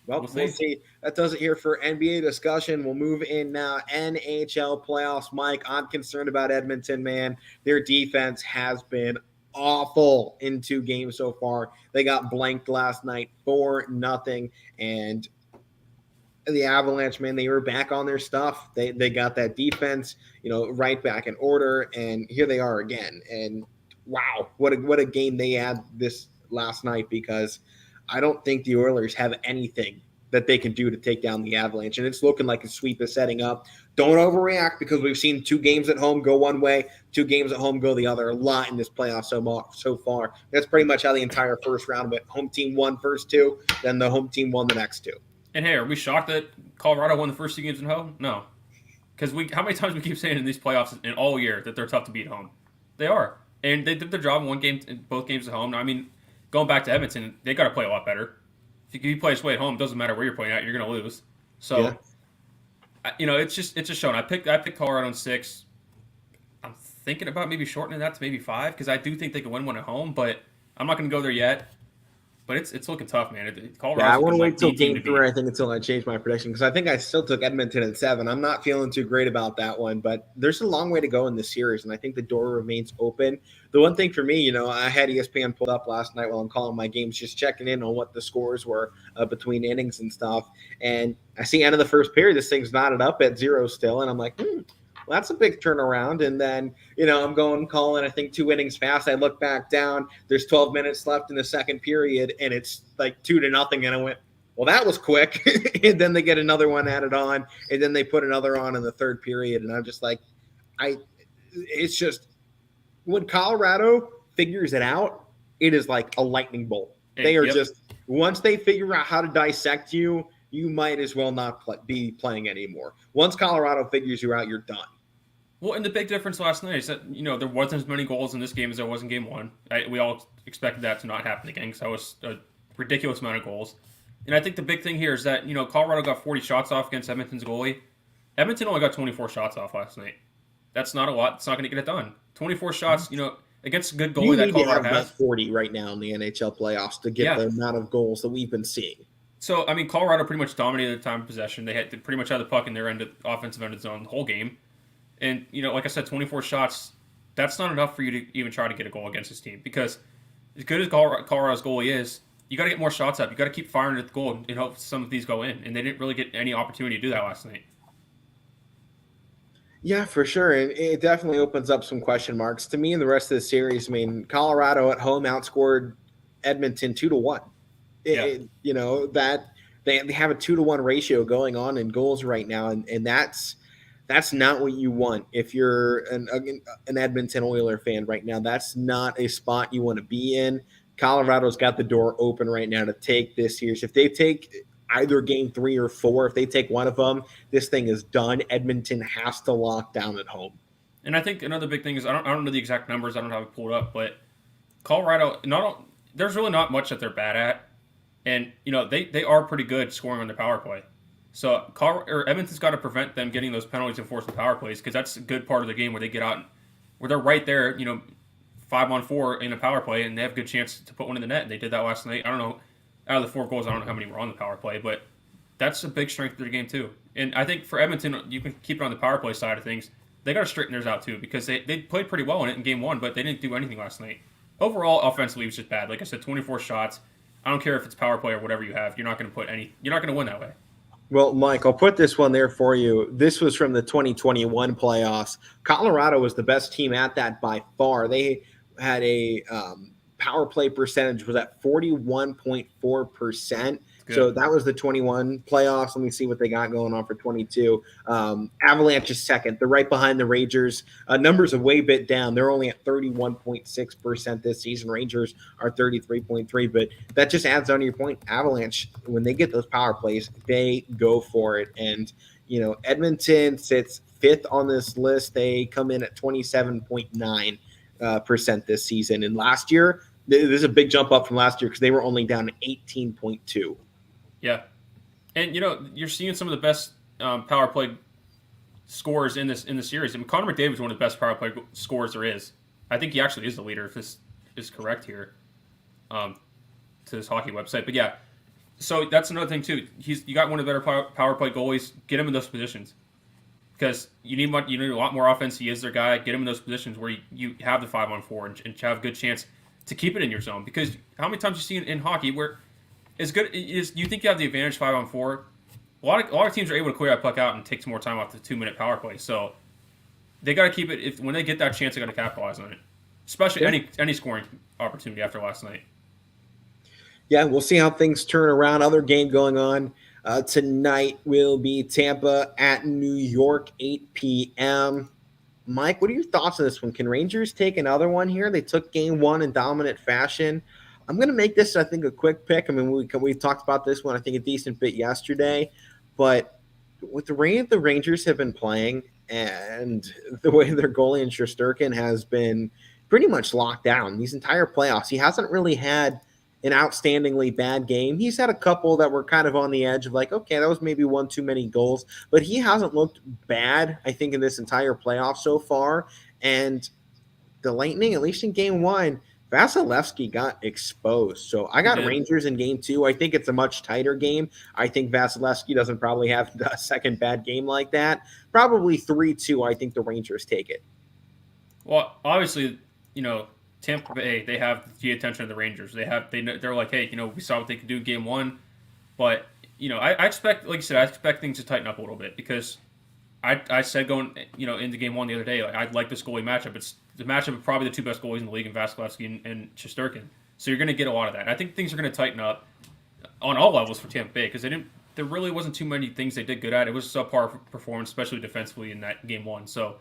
Well, we'll see. That does it here for NBA discussion. We'll move in now. NHL playoffs. Mike, I'm concerned about Edmonton, man. Their defense has been awful in 2 games so far. They got blanked last night 4-0, and the Avalanche, man, they were back on their stuff. They got that defense, right back in order, and here they are again. And wow, what a game they had this last night, because I don't think the Oilers have anything that they can do to take down the Avalanche, and it's looking like a sweep is setting up. Don't overreact, because we've seen 2 games at home go one way, 2 games at home go the other a lot in this playoff so far. That's pretty much how the entire first round went. Home team won first 2, then the home team won the next 2. And hey, are we shocked that Colorado won the first 2 games at home? No. Because how many times we keep saying in these playoffs in all year that they're tough to beat at home? They are. And they did their job in both games at home. Now, I mean, going back to Edmonton, they got to play a lot better. If you play this way at home, it doesn't matter where you're playing at, you're going to lose. So, it's just shown. I picked Colorado in 6. I'm thinking about maybe shortening that to maybe 5, because I do think they can win one at home, but I'm not going to go there yet. But it's looking tough, man. Colorado. I want to wait till Game 3, I think, until I change my prediction, because I think I still took Edmonton in 7. I'm not feeling too great about that one, but there's a long way to go in this series, and I think the door remains open. The one thing for me, I had ESPN pulled up last night while I'm calling my games, just checking in on what the scores were between innings and stuff, and I see end of the first period, this thing's knotted up at 0 still, and I'm like, well, that's a big turnaround. And then, I'm calling, I think 2 innings fast. I look back down. There's 12 minutes left in the second period, and it's like 2-0. And I went, well, that was quick. And then they get another one added on, and then they put another on in the third period. And I'm just like, it's just when Colorado figures it out, it is like a lightning bolt. They are just, once they figure out how to dissect you, you might as well not be playing anymore. Once Colorado figures you out, you're done. Well, and the big difference last night is that, there wasn't as many goals in this game as there was in game one. We all expected that to not happen again because that was a ridiculous amount of goals. And I think the big thing here is that, Colorado got 40 shots off against Edmonton's goalie. Edmonton only got 24 shots off last night. That's not a lot. It's not going to get it done. 24 shots, against a good goalie that Colorado has. 40 right now in the NHL playoffs to get the amount of goals that we've been seeing. So, Colorado pretty much dominated the time of possession. They pretty much had the puck in their offensive end of zone the whole game. And, like I said, 24 shots, that's not enough for you to even try to get a goal against this team. Because as good as Colorado's goalie is, you got to get more shots up. You got to keep firing at the goal and hope some of these go in. And they didn't really get any opportunity to do that last night. Yeah, for sure. It definitely opens up some question marks. To me, in the rest of the series, Colorado at home outscored Edmonton 2-1. That they have a 2-1 ratio going on in goals right now, and that's not what you want if you're an Edmonton Oiler fan right now. That's not a spot you want to be in. Colorado's got the door open right now to take this series. If they take either game 3 or 4, if they take one of them, this thing is done. Edmonton has to lock down at home. And I think another big thing is I don't know the exact numbers. I don't have it pulled up, but Colorado there's really not much that they're bad at, and they are pretty good scoring on the power play. So Edmonton's got to prevent them getting those penalties and forcing power plays because that's a good part of the game where they get out, where they're right there, 5-on-4 in a power play, and they have a good chance to put one in the net. And they did that last night. I don't know, out of the 4 goals, I don't know how many were on the power play, but that's a big strength of their game too. And I think for Edmonton, you can keep it on the power play side of things. They got to straighten theirs out too because they played pretty well in it in game 1, but they didn't do anything last night. Overall, offensively, it was just bad. Like I said, 24 shots. I don't care if it's power play or whatever you have. You're not going to win that way. Well, Mike, I'll put this one there for you. This was from the 2021 playoffs. Colorado was the best team at that by far. They had a power play percentage was at 41.4%. So that was the 21 playoffs. Let me see what they got going on for 22. Avalanche is second. They're right behind the Rangers. Numbers are way bit down. They're only at 31.6% this season. Rangers are 33.3%. But that just adds on to your point. Avalanche, when they get those power plays, they go for it. And, Edmonton sits 5th on this list. They come in at 27.9% this season. And last year, there's a big jump up from last year because they were only down to 18.2%. Yeah. And, you're seeing some of the best power play scorers in the series. Connor McDavid is one of the best power play scorers there is. I think he actually is the leader, if this is correct here, to this hockey website. But, yeah, so that's another thing, too. You got one of the better power play goalies. Get him in those positions because you need a lot more offense. He is their guy. Get him in those positions where you have the 5-on-4 and have a good chance to keep it in your zone. Because how many times you see in hockey where as good is you think you have the advantage 5-on-4. A lot of teams are able to clear that puck out and take some more time off the 2-minute power play. So they got to keep it. When they get that chance, they got to capitalize on it. Especially any scoring opportunity after last night. Yeah, we'll see how things turn around. Other game going on tonight will be Tampa at New York, 8 p.m. Mike, what are your thoughts on this one? Can Rangers take another one here? They took game 1 in dominant fashion. I'm going to make this, I think, a quick pick. We talked about this one, I think, a decent bit yesterday. But with the way the Rangers have been playing and the way their goalie in Shesterkin has been pretty much locked down these entire playoffs, he hasn't really had an outstandingly bad game. He's had a couple that were kind of on the edge of like, okay, that was maybe one too many goals. But he hasn't looked bad, I think, in this entire playoff so far. And the Lightning, at least in game 1, Vasilevsky got exposed. So I got Rangers in game 2. I think it's a much tighter game. I think Vasilevsky doesn't probably have a second bad game like that. Probably 3-2. I think the Rangers take it. Well, obviously, Tampa Bay, they have the attention of the Rangers. They're like, hey, we saw what they could do in game 1. But, I expect, like you said, I expect things to tighten up a little bit because I said going, into game 1 the other day, like, I like this goalie matchup. It's the matchup of probably the 2 best goalies in the league in Vasilevsky and Shesterkin. So you're going to get a lot of that. I think things are going to tighten up on all levels for Tampa Bay because there really wasn't too many things they did good at. It was a subpar performance, especially defensively in that game 1. So,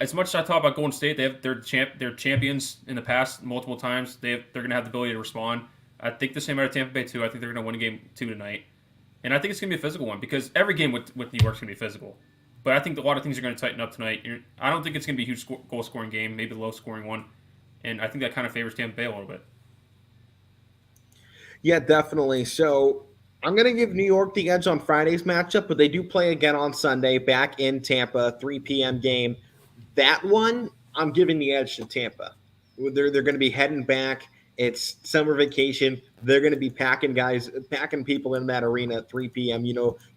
as much as I talk about Golden State, they're champions in the past multiple times. They're going to have the ability to respond. I think the same out of Tampa Bay too. I think they're going to win game 2 tonight, and I think it's going to be a physical one because every game with New York's going to be physical. But I think a lot of things are going to tighten up tonight. I don't think it's going to be a huge goal-scoring game, maybe a low-scoring one. And I think that kind of favors Tampa Bay a little bit. Yeah, definitely. So I'm going to give New York the edge on Friday's matchup, but they do play again on Sunday back in Tampa, 3 p.m. game. That one, I'm giving the edge to Tampa. They're going to be heading back. It's summer vacation. They're going to be packing people in that arena at 3 p.m.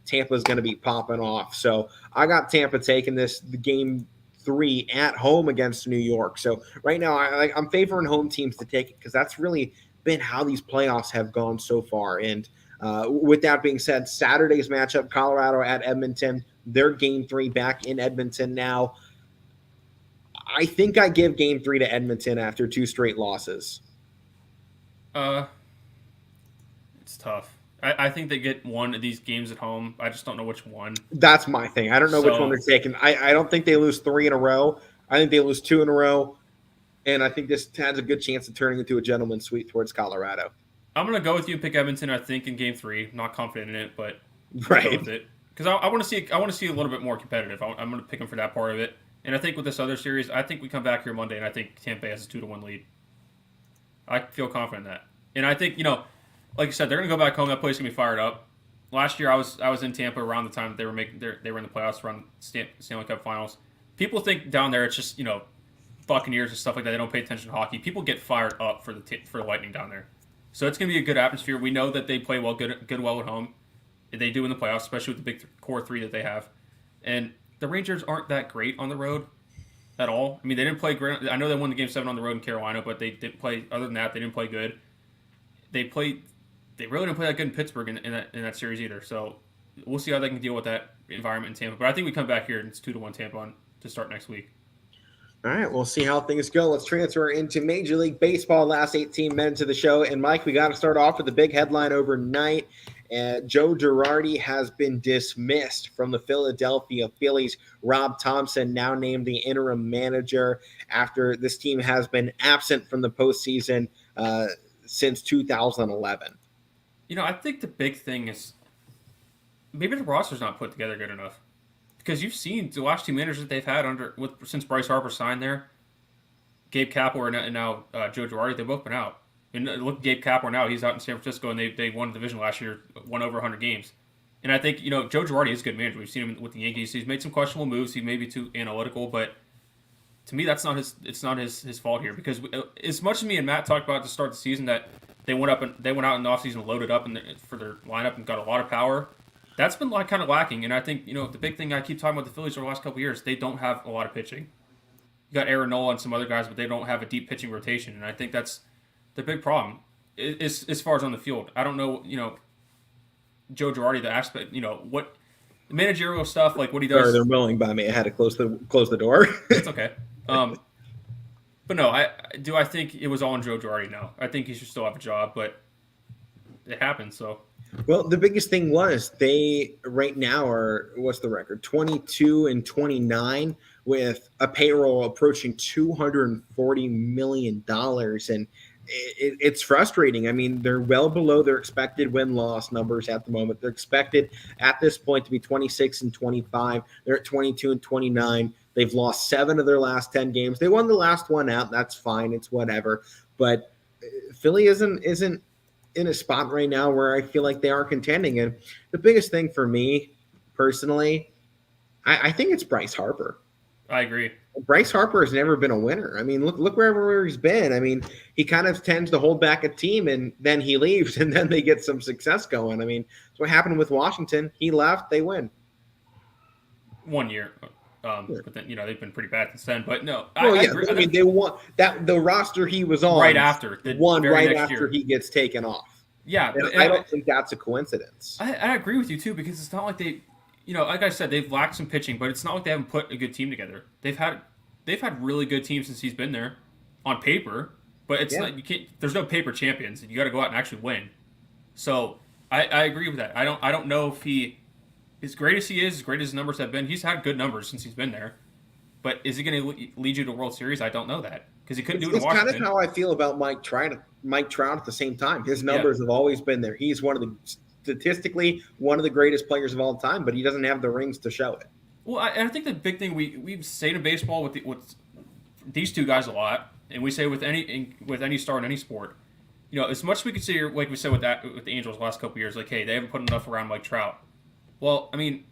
Tampa's going to be popping off. So I got Tampa taking the game 3 at home against New York. So right now I'm favoring home teams to take it because that's really been how these playoffs have gone so far. And with that being said, Saturday's matchup, Colorado at Edmonton. They're game 3 back in Edmonton now. I think I give game 3 to Edmonton after 2 straight losses. It's tough. I think they get one of these games at home. I just don't know which one. That's my thing. I don't know which one they're taking. I don't think they lose 3 in a row. I think they lose 2 in a row. And I think this has a good chance of turning into a gentleman's sweep towards Colorado. I'm going to go with you and pick Edmonton, I think, in game 3. I'm not confident in it, but right. I'll go with it. Because I want to see a little bit more competitive. I'm going to pick them for that part of it. And I think with this other series, I think we come back here Monday, and I think Tampa Bay has a 2-1 lead. I feel confident in that. And I think, like you said, they're going to go back home. That place is going to be fired up. Last year, I was in Tampa around the time they were in the playoffs, around Stanley Cup Finals. People think down there it's just Buccaneers and stuff like that. They don't pay attention to hockey. People get fired up for the Lightning down there. So it's going to be a good atmosphere. We know that they play well, good well at home. They do in the playoffs, especially with the big core 3 that they have. And the Rangers aren't that great on the road at all. I mean, they didn't play great. I know they won the Game 7 on the road in Carolina, but they didn't play. Other than that, they didn't play good. They really didn't play that good in Pittsburgh in that series either. So we'll see how they can deal with that environment in Tampa. But I think we come back here and it's 2-1 Tampa to start next week. All right, we'll see how things go. Let's transfer into Major League Baseball. Last 18 minutes of the show. And, Mike, we got to start off with the big headline overnight. Joe Girardi has been dismissed from the Philadelphia Phillies. Rob Thompson now named the interim manager after this team has been absent from the postseason since 2011. I think the big thing is maybe the roster's not put together good enough. Because you've seen the last 2 managers that they've had since Bryce Harper signed there, Gabe Kapler and now Joe Girardi, they've both been out. And look at Gabe Kapler now. He's out in San Francisco, and they won the division last year, won over 100 games. And I think, Joe Girardi is a good manager. We've seen him with the Yankees. He's made some questionable moves. He may be too analytical, but to me, it's not his fault here. Because as much as me and Matt talked about at the start of the season that they went out in the offseason, loaded up for their lineup and got a lot of power, that's been kind of lacking. And I think, the big thing I keep talking about the Phillies over the last couple of years, they don't have a lot of pitching. You got Aaron Nola and some other guys, but they don't have a deep pitching rotation. And I think that's the big problem as far as on the field. I don't know, Joe Girardi, the aspect, what the managerial stuff, like what he does. Sorry, they're milling by me. I had to close the door. It's okay. But no, I think it was all on Joe Girardi now. I think he should still have a job, but it happened, so. Well, the biggest thing was they right now are, what's the record? 22-29 with a payroll approaching $240 million. And it's frustrating. I mean, they're well below their expected win-loss numbers at the moment. They're expected at this point to be 26-25. They're at 22-29. They've lost 7 of their last 10 games. They won the last one out. That's fine. It's whatever. But Philly isn't in a spot right now where I feel like they are contending. And the biggest thing for me personally, I think it's Bryce Harper. I agree. Bryce Harper has never been a winner. I mean, look wherever he's been. I mean, he kind of tends to hold back a team and then he leaves and then they get some success going. I mean, that's what happened with Washington. He left, they win. 1 year. But then, they've been pretty bad since then. But no, I agree. I mean, they won that the roster he was on right after he gets taken off. Yeah, I don't think that's a coincidence. I agree with you too, because it's not like they, like I said, they've lacked some pitching, but it's not like they haven't put a good team together. They've had really good teams since he's been there, on paper. But it's not, you can't. There's no paper champions. You got to go out and actually win. So I agree with that. I don't know if he. As great as he is, as great as his numbers have been, he's had good numbers since he's been there. But is he going to lead you to a World Series? I don't know that because he couldn't do it in Washington. It's kind of how I feel about Mike Trout at the same time. His numbers have always been there. He's statistically one of the greatest players of all time, but he doesn't have the rings to show it. Well, I think the big thing we say to baseball with these two guys a lot, and we say with any star in any sport, as much as we could say, like we said with the Angels the last couple of years, like, hey, they haven't put enough around Mike Trout. Well, I mean,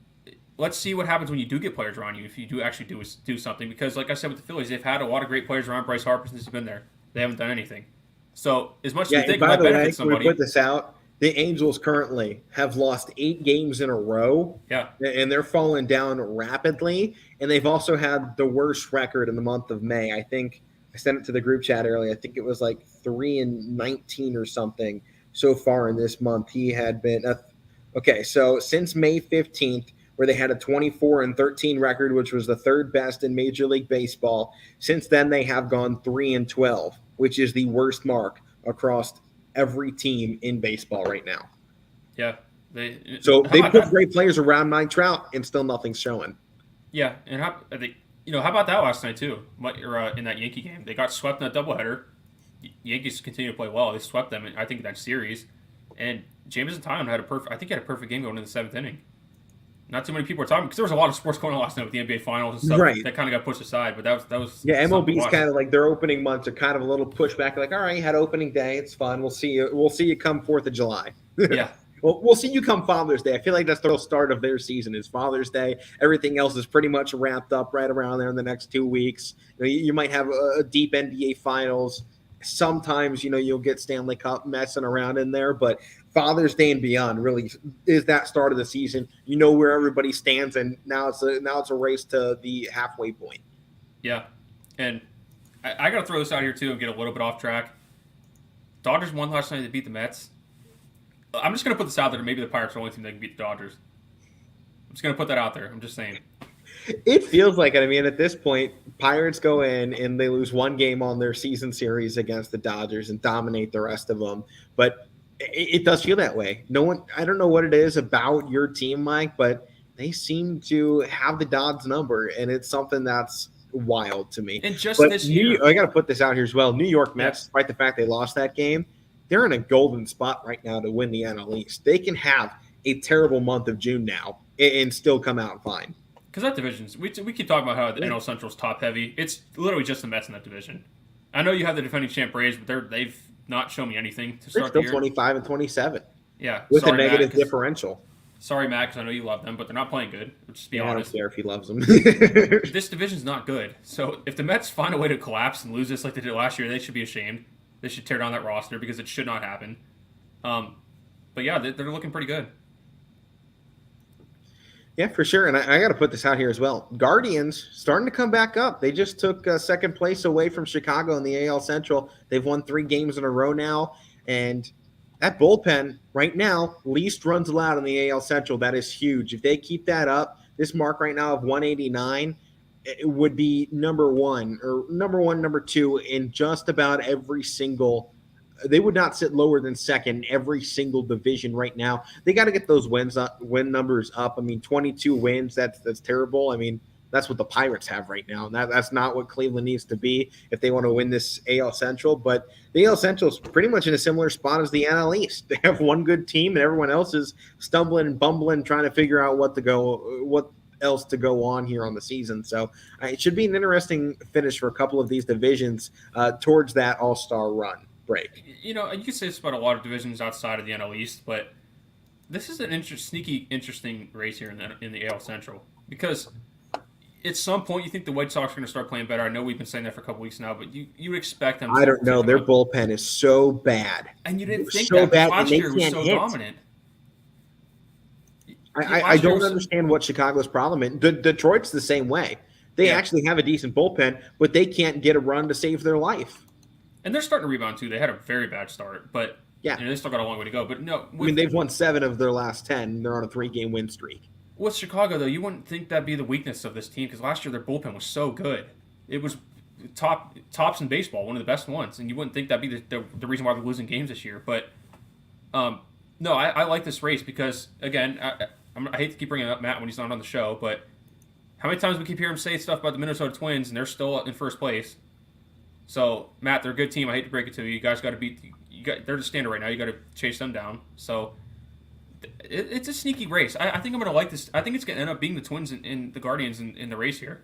let's see what happens when you do get players around you if you do actually do something. Because, like I said with the Phillies, they've had a lot of great players around Bryce Harper since he's been there. They haven't done anything. So as much as you think it might benefit somebody, we put this out. The Angels currently have lost 8 games in a row. Yeah, and they're falling down rapidly. And they've also had the worst record in the month of May. I think I sent it to the group chat earlier. I think it was like 3-19 or something so far in this month. He had been okay. So since May 15th, where they had a 24-13 record, which was the third best in Major League Baseball. Since then, they have gone 3-12, which is the worst mark across every team in baseball right now. Yeah. They put great players around Mike Trout, and still nothing's showing. Yeah, and how about that last night too? In that Yankee game, they got swept in that doubleheader. Yankees continue to play well. They swept them, I think, in that series. And Jameson Taillon had a perfect game going in the 7th inning. Not too many people are talking because there was a lot of sports going on last night with the NBA Finals and stuff that kind of got pushed aside. But that was MLB's kind of like their opening months are kind of a little pushback. Like, all right, you had opening day, it's fun. We'll see you come 4th of July. Yeah. Well, we'll see you come Father's Day. I feel like that's the real start of their season is Father's Day. Everything else is pretty much wrapped up right around there in the next 2 weeks. You might have a deep NBA Finals. Sometimes, you'll get Stanley Cup messing around in there, but Father's Day and beyond really is that start of the season. You know where everybody stands, and now it's a race to the halfway point. Yeah, and I got to throw this out here too and get a little bit off track. Dodgers won last night to beat the Mets. I'm just going to put this out there. Maybe the Pirates are the only team that can beat the Dodgers. I'm just going to put that out there. I'm just saying. It feels like it. I mean, at this point, Pirates go in and they lose 1 game on their season series against the Dodgers and dominate the rest of them. But it does feel that way. I don't know what it is about your team, Mike, but they seem to have the Dodds number, and it's something that's wild to me. And this year, I got to put this out here as well. New York Mets, despite the fact they lost that game, they're in a golden spot right now to win the NL East. They can have a terrible month of June now and still come out fine. Because that division's, we keep talking about how the NL Central's top heavy. It's literally just the Mets in that division. I know you have the defending champ Braves, but they've not shown me anything to start the year. They're still 25-27. Yeah, with a negative differential. Sorry, Matt, because I know you love them, but they're not playing good. Just be honest. I don't care if he loves them. This division's not good. So if the Mets find a way to collapse and lose this like they did last year, they should be ashamed. They should tear down that roster because it should not happen. But yeah, they're looking pretty good. Yeah, for sure. And I got to put this out here as well. Guardians starting to come back up. They just took second place away from Chicago in the AL Central. They've won 3 games in a row now. And that bullpen right now, least runs allowed in the AL Central. That is huge. If they keep that up, this mark right now of 189, it would be number 2 in just about every single. They would not sit lower than second in every single division right now. They got to get those win numbers up. I mean, 22 wins, that's terrible. I mean, that's what the Pirates have right now. And that's not what Cleveland needs to be if they want to win this AL Central. But the AL Central is pretty much in a similar spot as the NL East. They have one good team, and everyone else is stumbling and bumbling, trying to figure out what else to go on here on the season. So it should be an interesting finish for a couple of these divisions towards that all-star run break. You can say this about a lot of divisions outside of the NL East, but this is an interesting race here in the AL Central because at some point you think the White Sox are going to start playing better. I know we've been saying that for a couple weeks now, but you expect them. I don't know. Their bullpen is so bad. And you didn't think so that bad, last year was so dominant. I don't understand what Chicago's problem is. Detroit's the same way. They actually have a decent bullpen, but they can't get a run to save their life. And they're starting to rebound, too. They had a very bad start, but they still got a long way to go. But no, they've won 7 of their last 10. They're on a 3-game win streak. With Chicago, though, you wouldn't think that'd be the weakness of this team because last year their bullpen was so good. It was tops in baseball, one of the best ones, and you wouldn't think that'd be the reason why they're losing games this year. But no, I like this race because, again, I hate to keep bringing up Matt when he's not on the show, but how many times we keep hearing him say stuff about the Minnesota Twins and they're still in first place? So, Matt, they're a good team. I hate to break it to you. You guys got to beat. They're the standard right now. You got to chase them down. So, It's a sneaky race. I think I'm going to like this. I think it's going to end up being the Twins and the Guardians in the race here.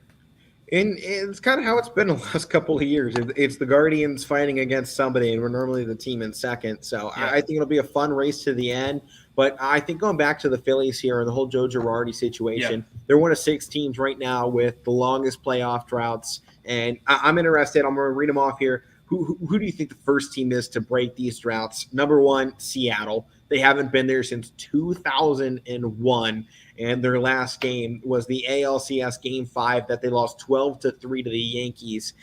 And it's kind of how it's been the last couple of years. It's the Guardians fighting against somebody, and we're normally the team in second. So Yeah. I think it'll be a fun race to the end. But I think going back to the Phillies here and the whole Joe Girardi situation, they're one of 6 teams right now with the longest playoff droughts. And I'm interested. I'm going to read them off here. Who do you think the first team is to break these droughts? Number 1, Seattle. They haven't been there since 2001, and their last game was the ALCS Game 5 that they lost 12-3 to the Yankees.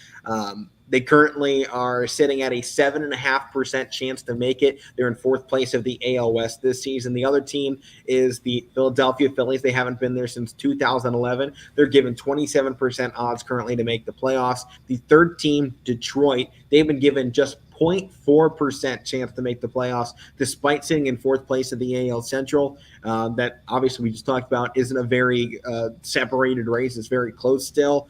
They currently are sitting at a 7.5% chance to make it. They're in 4th place of the AL West this season. The other team is the Philadelphia Phillies. They haven't been there since 2011. They're given 27% odds currently to make the playoffs. The third team, Detroit, they've been given just 0.4% chance to make the playoffs, despite sitting in 4th place of the AL Central. That obviously we just talked about isn't a very separated race. It's very close still.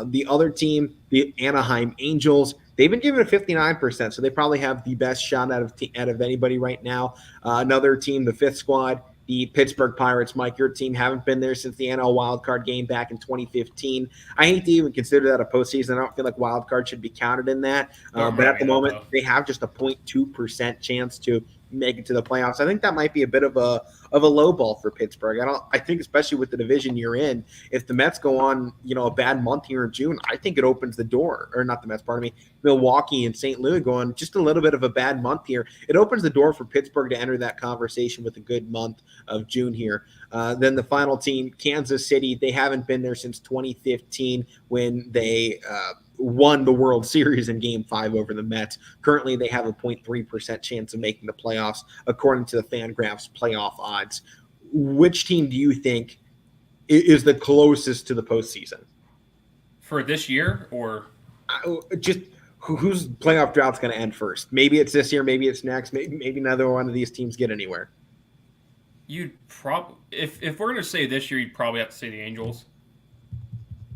The other team, the Anaheim Angels, they've been given a 59%, so they probably have the best shot out of anybody right now. Another team, the 5th squad, the Pittsburgh Pirates. Mike, your team haven't been there since the NL wildcard game back in 2015. I hate to even consider that a postseason. I don't feel like wildcard should be counted in that. But at the moment, they have just a 0.2% chance to make it to the playoffs. I think that might be a bit of a low ball for Pittsburgh. I think especially with the division you're in, if the Mets go on, a bad month here in June, I think it opens the door, or not the Mets, pardon me, Milwaukee and St. Louis go on just a little bit of a bad month here. It opens the door for Pittsburgh to enter that conversation with a good month of June here. Then the final team, Kansas City, they haven't been there since 2015 when they won the World Series in Game 5 over the Mets. Currently, they have a 0.3% chance of making the playoffs, according to the Fangraphs playoff odds. Which team do you think is the closest to the postseason? For this year, or? Just whose playoff drought's going to end first? Maybe it's this year, maybe it's next, maybe neither one of these teams get anywhere. You'd probably, if we're going to say this year, you'd probably have to say the Angels,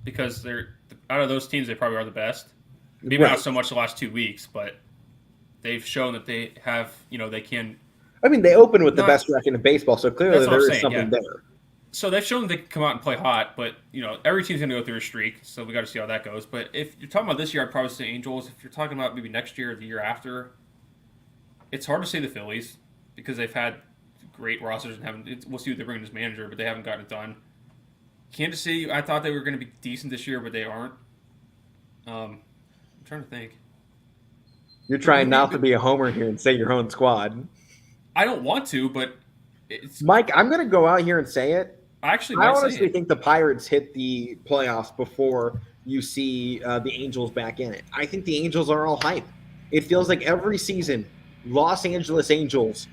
because they're out of those teams, they probably are the best. Maybe not so much the last 2 weeks, but they've shown that they have, they can. I mean, they open with the best record in baseball, so clearly there is something there. So they've shown they can come out and play hot, but every team's going to go through a streak, so we got to see how that goes. But if you're talking about this year, I'd probably say Angels. If you're talking about maybe next year or the year after, it's hard to say the Phillies because they've had great rosters and we'll see what they bring in as manager, but they haven't gotten it done. Kansas City, I thought they were going to be decent this year, but they aren't. I'm trying to think. You're trying not to be a homer here and say your own squad. I don't want to, but Mike, I'm going to go out here and say it. I honestly think the Pirates hit the playoffs before you see the Angels back in it. I think the Angels are all hype. It feels like every season, Los Angeles Angels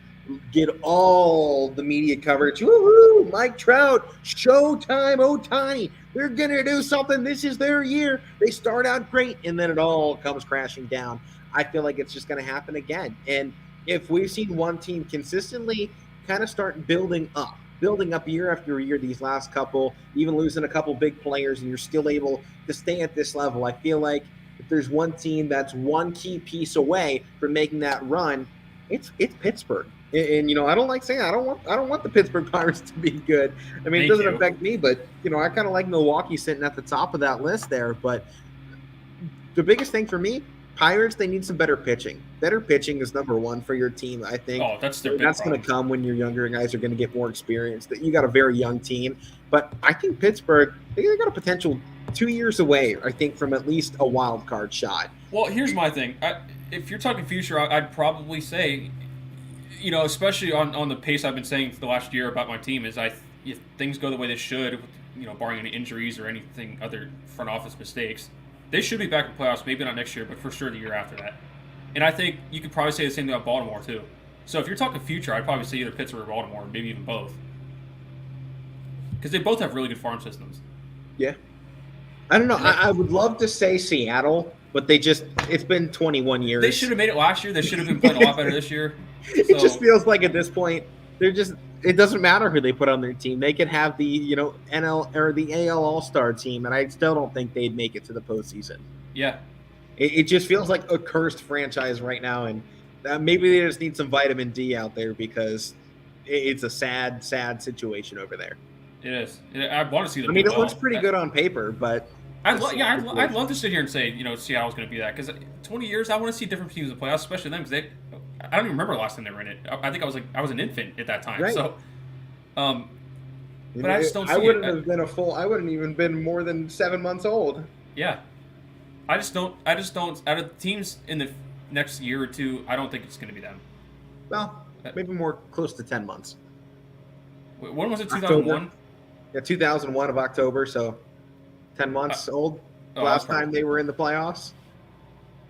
get all the media coverage. Woo-hoo, Mike Trout, showtime, Ohtani. They're going to do something. This is their year. They start out great, and then it all comes crashing down. I feel like it's just going to happen again. And if we've seen one team consistently kind of start building up year after year, these last couple, even losing a couple big players, and you're still able to stay at this level, I feel like if there's one team that's one key piece away from making that run, it's Pittsburgh. And I don't like saying I don't want the Pittsburgh Pirates to be good. I mean, it doesn't affect me, but I kind of like Milwaukee sitting at the top of that list there. But the biggest thing for me, Pirates, they need some better pitching. Better pitching is number one for your team, I think. Oh, that's their big That's going to come when your younger guys are going to get more experience. That you got a very young team, but I think Pittsburgh, they got a potential 2 years away, I think, from at least a wild card shot. Well, here's my thing. If you're talking future, I'd probably say, especially on the pace I've been saying for the last year about my team, is if things go the way they should, barring any injuries or anything other front office mistakes, they should be back in playoffs. Maybe not next year, but for sure the year after that. And I think you could probably say the same thing about Baltimore too. So if you're talking future, I'd probably say either Pittsburgh or Baltimore, maybe even both, because they both have really good farm systems. Yeah, I don't know. I would love to say Seattle, but it's been 21 years. They should have made it last year. They should have been playing a lot better this year. It just feels like at this point it doesn't matter who they put on their team. They could have the NL or the AL All-Star team, and I still don't think they'd make it to the postseason. Yeah, it just feels like a cursed franchise right now, and maybe they just need some vitamin D out there because it's a sad situation over there. It is. I want to see them. I mean, it looks pretty good on paper, but I'd love to sit here and say, Seattle's going to be that, because 20 years, I want to see different teams in the playoffs, especially them, because I don't even remember the last time they were in it. I think I was an infant at that time. Right. So, but I just don't see I wouldn't even been more than 7 months old. Yeah. I just don't. Out of the teams in the next year or two, I don't think it's going to be them. Well, maybe more close to 10 months. When was it? 2001. Yeah, 2001 of October. So 10 months old. Last time they were in the playoffs.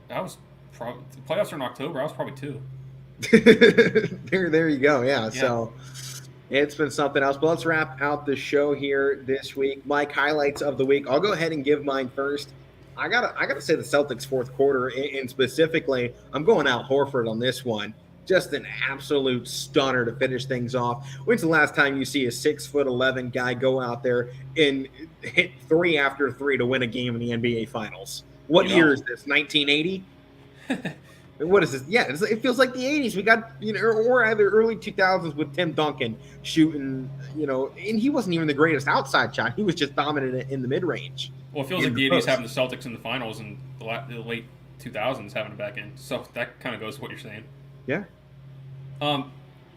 That was probably the playoffs are in October. I was probably 2. There you go. Yeah. So it's been something else. But let's wrap out the show here this week. Mike, highlights of the week. I'll go ahead and give mine first. I gotta say the Celtics fourth quarter, and specifically, I'm going Al Horford on this one. Just an absolute stunner to finish things off. When's the last time you see a 6'11" guy go out there and hit 3 after 3 to win a game in the NBA Finals? What year is this? 1980? What is this? Yeah, it feels like the 80s. We got, or either early 2000s with Tim Duncan shooting, and he wasn't even the greatest outside shot. He was just dominant in the mid-range. Well, it feels like the 80s having the Celtics in the finals and the late 2000s having it back in. So that kind of goes to what you're saying. Yeah.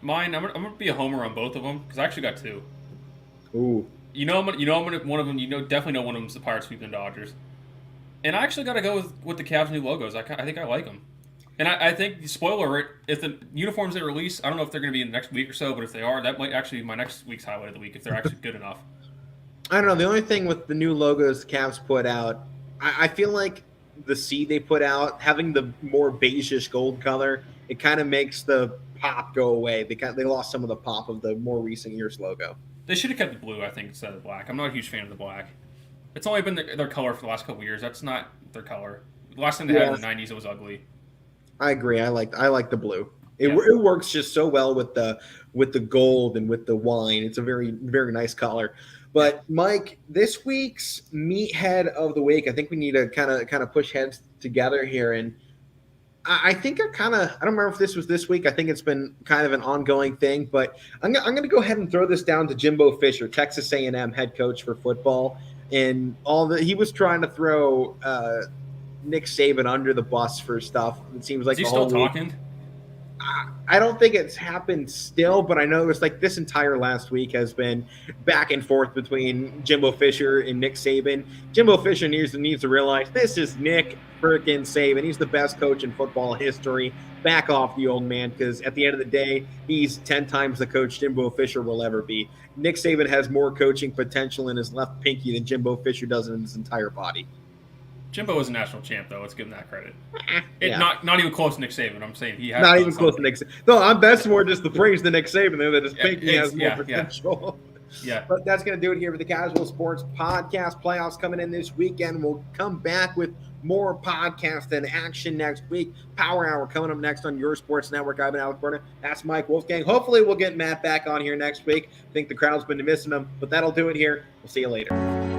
Mine, I'm gonna be a homer on both of them because I actually got 2. Ooh. I'm gonna one of them. Definitely know one of them is the Pirates sweeping the Dodgers. And I actually got to go with the Cavs' new logos. I think I like them. And I think, spoiler alert, if the uniforms they release, I don't know if they're going to be in the next week or so, but if they are, that might actually be my next week's highlight of the week if they're actually good enough. I don't know. The only thing with the new logos the Cavs put out, I feel like the C they put out, having the more beige-ish gold color, it kind of makes the pop go away. They lost some of the pop of the more recent years logo. They should have kept the blue, I think, instead of the black. I'm not a huge fan of the black. It's only been their color for the last couple of years. That's not their color. The last time they had it in the 90s, it was ugly. I agree. I like the blue. It works just so well with the gold and with the wine. It's a very, very nice color. But Mike, this week's meathead of the week, I think we need to kind of push heads together here. And I think I don't remember if this was this week. I think it's been kind of an ongoing thing. But I'm going to go ahead and throw this down to Jimbo Fisher, Texas A&M head coach for football, and he was trying to throw Nick Saban under the bus for stuff. It seems like is he still talking? I don't think it's happened still, but I know it's like this entire last week has been back and forth between Jimbo Fisher and Nick Saban. Jimbo Fisher needs to realize this is Nick frickin' Saban. He's the best coach in football history. Back off the old man, because at the end of the day, he's 10 times the coach Jimbo Fisher will ever be. Nick Saban has more coaching potential in his left pinky than Jimbo Fisher does in his entire body. Jimbo is a national champ, though. Let's give him that credit. Not even close to Nick Saban. I'm saying he has not even close to Nick Saban. No, that's more just the praise to Nick Saban there that his pinky has more potential. Yeah. But that's going to do it here for the Casual Sports Podcast. Playoffs coming in this weekend. We'll come back with more podcast and action next week. Power Hour coming up next on your sports network. I've been Alec Berna. That's Mike Wolfgang. Hopefully we'll get Matt back on here next week. I think the crowd's been missing him, but that'll do it here. We'll see you later.